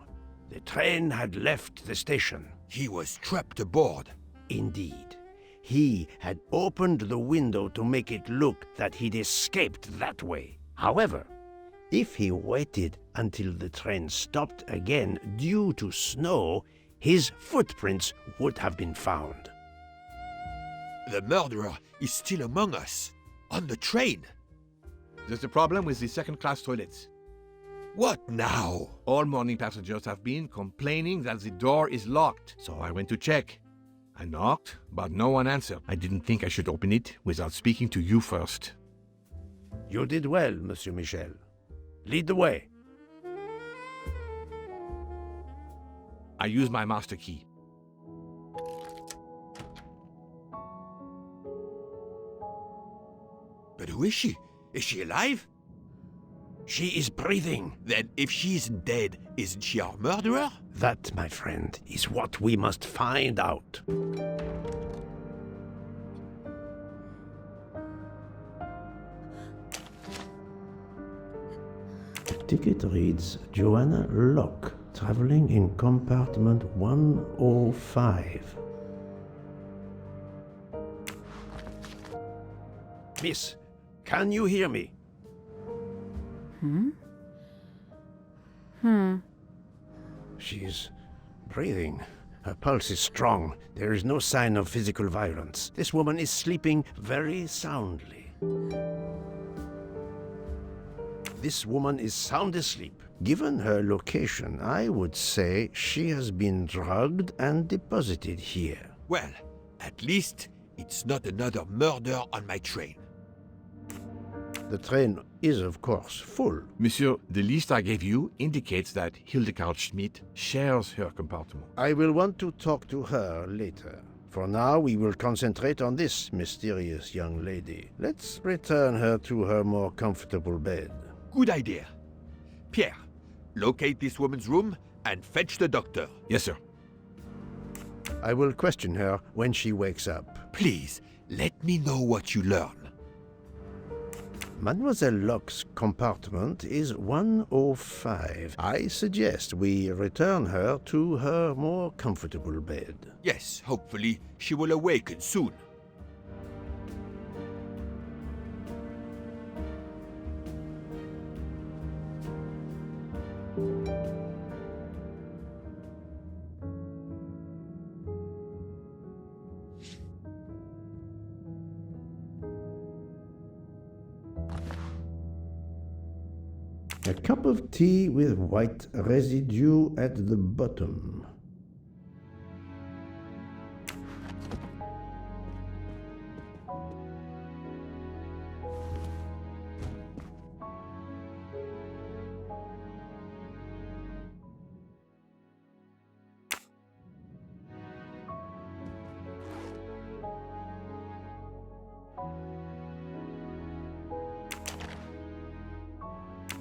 The train had left the station. He was trapped aboard. Indeed. He had opened the window to make it look that he'd escaped that way. However, if he waited until the train stopped again due to snow, his footprints would have been found. The murderer is still among us, on the train. There's a problem with the second-class toilets. What now? All morning passengers have been complaining that the door is locked, so I went to check. I knocked, but no one answered. I didn't think I should open it without speaking to you first. You did well, Monsieur Michel. Lead the way. I use my master key. But who is she? Is she alive? She is breathing. Then if she isn't dead, isn't she our murderer? That, my friend, is what we must find out. The ticket reads Joanna Locke, traveling in compartment 105. Miss, can you hear me? She's breathing. Her pulse is strong. There is no sign of physical violence. This woman is sleeping very soundly. This woman is sound asleep. Given her location, I would say she has been drugged and deposited here. Well, at least it's not another murder on my train. The train is, of course, full. Monsieur, the list I gave you indicates that Hildegard Schmidt shares her compartment. I will want to talk to her later. For now, we will concentrate on this mysterious young lady. Let's return her to her more comfortable bed. Good idea. Pierre, locate this woman's room and fetch the doctor. Yes, sir. I will question her when she wakes up. Please, let me know what you learn. Mademoiselle Locke's compartment is 105. I suggest we return her to her more comfortable bed. Yes, hopefully she will awaken soon. A cup of tea with white residue at the bottom.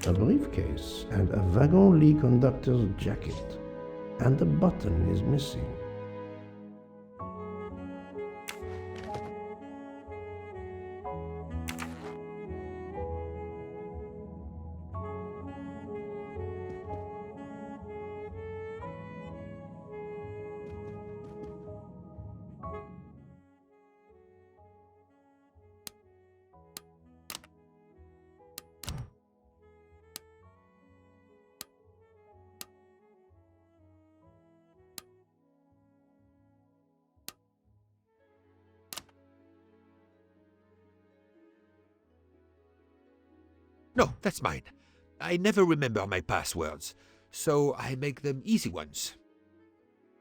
A briefcase and a wagon-lit conductor's jacket, and the button is missing. No, that's mine. I never remember my passwords, so I make them easy ones.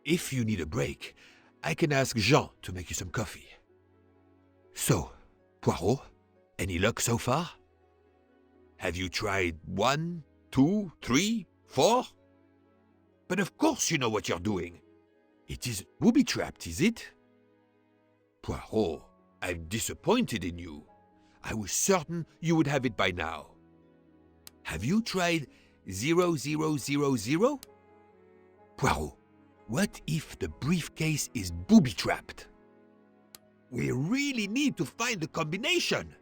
If you need a break, I can ask Jean to make you some coffee. So, Poirot, any luck so far? Have you tried 1, 2, 3, 4? But of course you know what you're doing. It is booby-trapped, is it? Poirot, I'm disappointed in you. I was certain you would have it by now. Have you tried 0000? Poirot, what if the briefcase is booby-trapped? We really need to find the combination.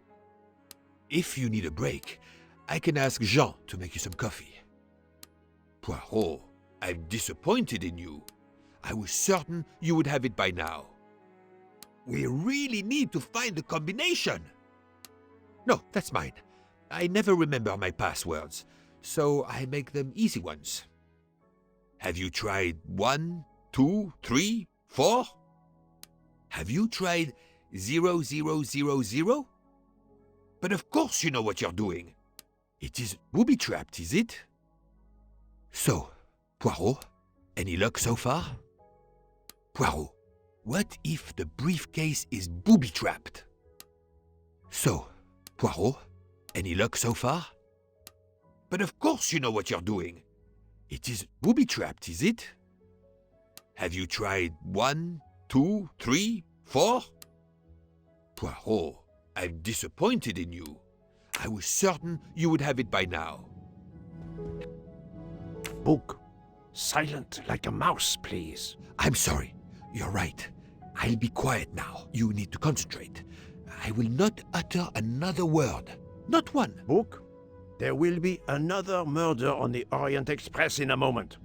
If you need a break, I can ask Jean to make you some coffee. Poirot, I'm disappointed in you. I was certain you would have it by now. We really need to find the combination. No, that's mine. I never remember my passwords, so I make them easy ones. Have you tried 1, 2, 3, 4? Have you tried 0000? But of course you know what you're doing. It is booby-trapped, is it? So, Poirot, any luck so far? Poirot, what if the briefcase is booby-trapped? So, Poirot, any luck so far? But of course you know what you're doing. It is booby-trapped, is it? Have you tried 1, 2, 3, 4? Poirot, I'm disappointed in you. I was certain you would have it by now. Book, silent like a mouse, please. I'm sorry. You're right. I'll be quiet now. You need to concentrate. I will not utter another word. Not one. Book, there will be another murder on the Orient Express in a moment.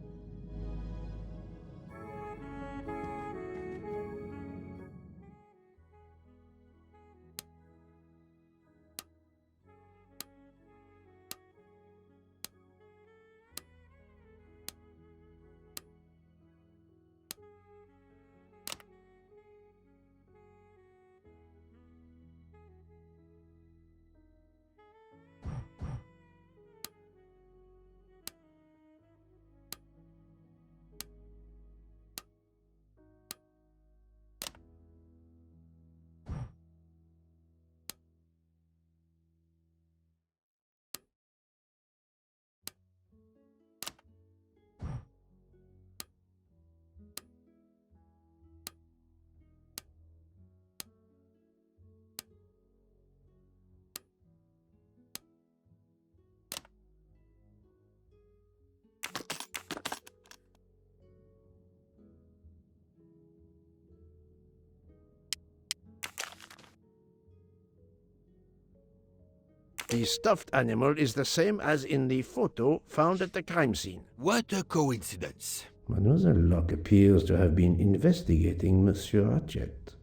The stuffed animal is the same as in the photo found at the crime scene. What a coincidence. Mademoiselle Locke appears to have been investigating Monsieur Ratchet.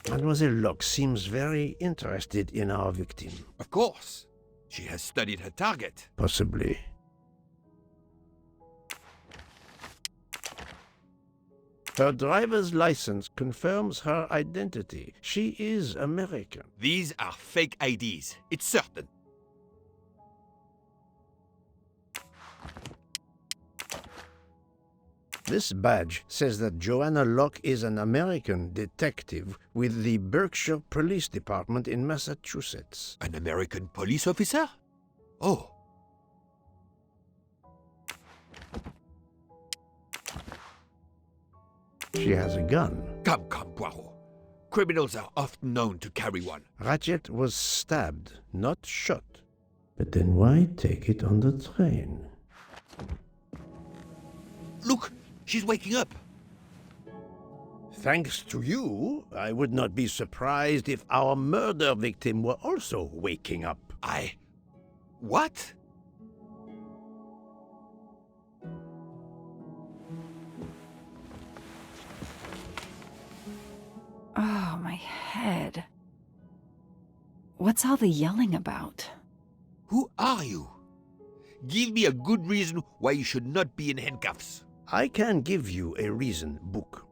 Mademoiselle Locke seems very interested in our victim. Of course. She has studied her target. Possibly. Her driver's license confirms her identity. She is American. These are fake IDs. It's certain. This badge says that Joanna Locke is an American detective with the Berkshire Police Department in Massachusetts. An American police officer? Oh. She has a gun. Come, Poirot. Criminals are often known to carry one. Ratchet was stabbed, not shot. But then why take it on the train? Look, she's waking up. Thanks to you, I would not be surprised if our murder victim were also waking up. What? Oh, my head. What's all the yelling about? Who are you? Give me a good reason why you should not be in handcuffs. I can give you a reason, Book.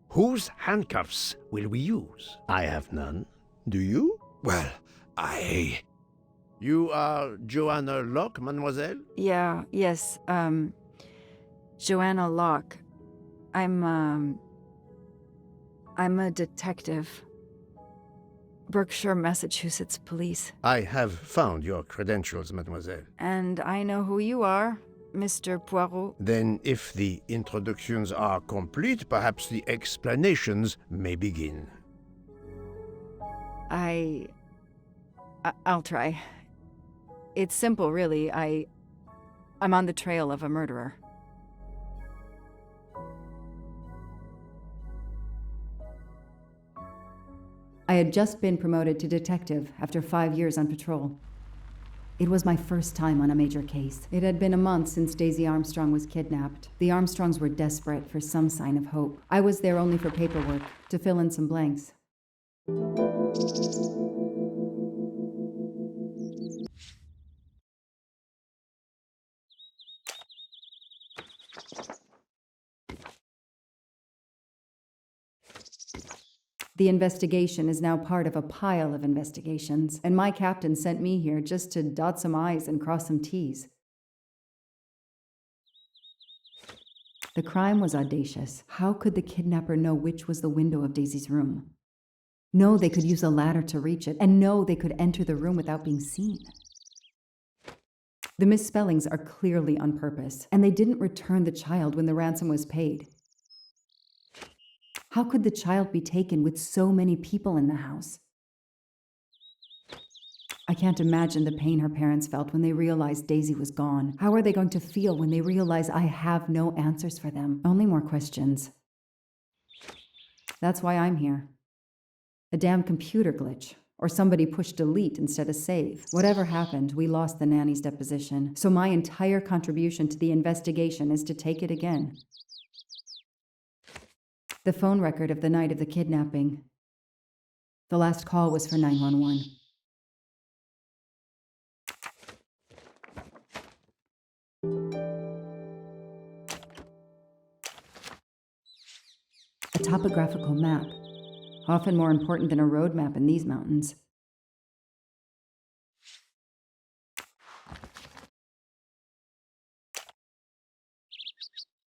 Whose handcuffs will we use? I have none. Do you? Well, You are Joanna Locke, mademoiselle? Yes, Joanna Locke. I'm a detective. Berkshire, Massachusetts Police. I have found your credentials, mademoiselle. And I know who you are, Mr. Poirot. Then, if the introductions are complete, perhaps the explanations may begin. I'll try. It's simple, really. I'm on the trail of a murderer. I had just been promoted to detective after 5 years on patrol. It was my first time on a major case. It had been a month since Daisy Armstrong was kidnapped. The Armstrongs were desperate for some sign of hope. I was there only for paperwork, to fill in some blanks. The investigation is now part of a pile of investigations, and my captain sent me here just to dot some I's and cross some T's. The crime was audacious. How could the kidnapper know which was the window of Daisy's room? No, they could use a ladder to reach it, and no, they could enter the room without being seen. The misspellings are clearly on purpose, and they didn't return the child when the ransom was paid. How could the child be taken with so many people in the house? I can't imagine the pain her parents felt when they realized Daisy was gone. How are they going to feel when they realize I have no answers for them? Only more questions. That's why I'm here. A damn computer glitch. Or somebody pushed delete instead of save. Whatever happened, we lost the nanny's deposition, so my entire contribution to the investigation is to take it again. The phone record of the night of the kidnapping. The last call was for 911. A topographical map, often more important than a road map in these mountains.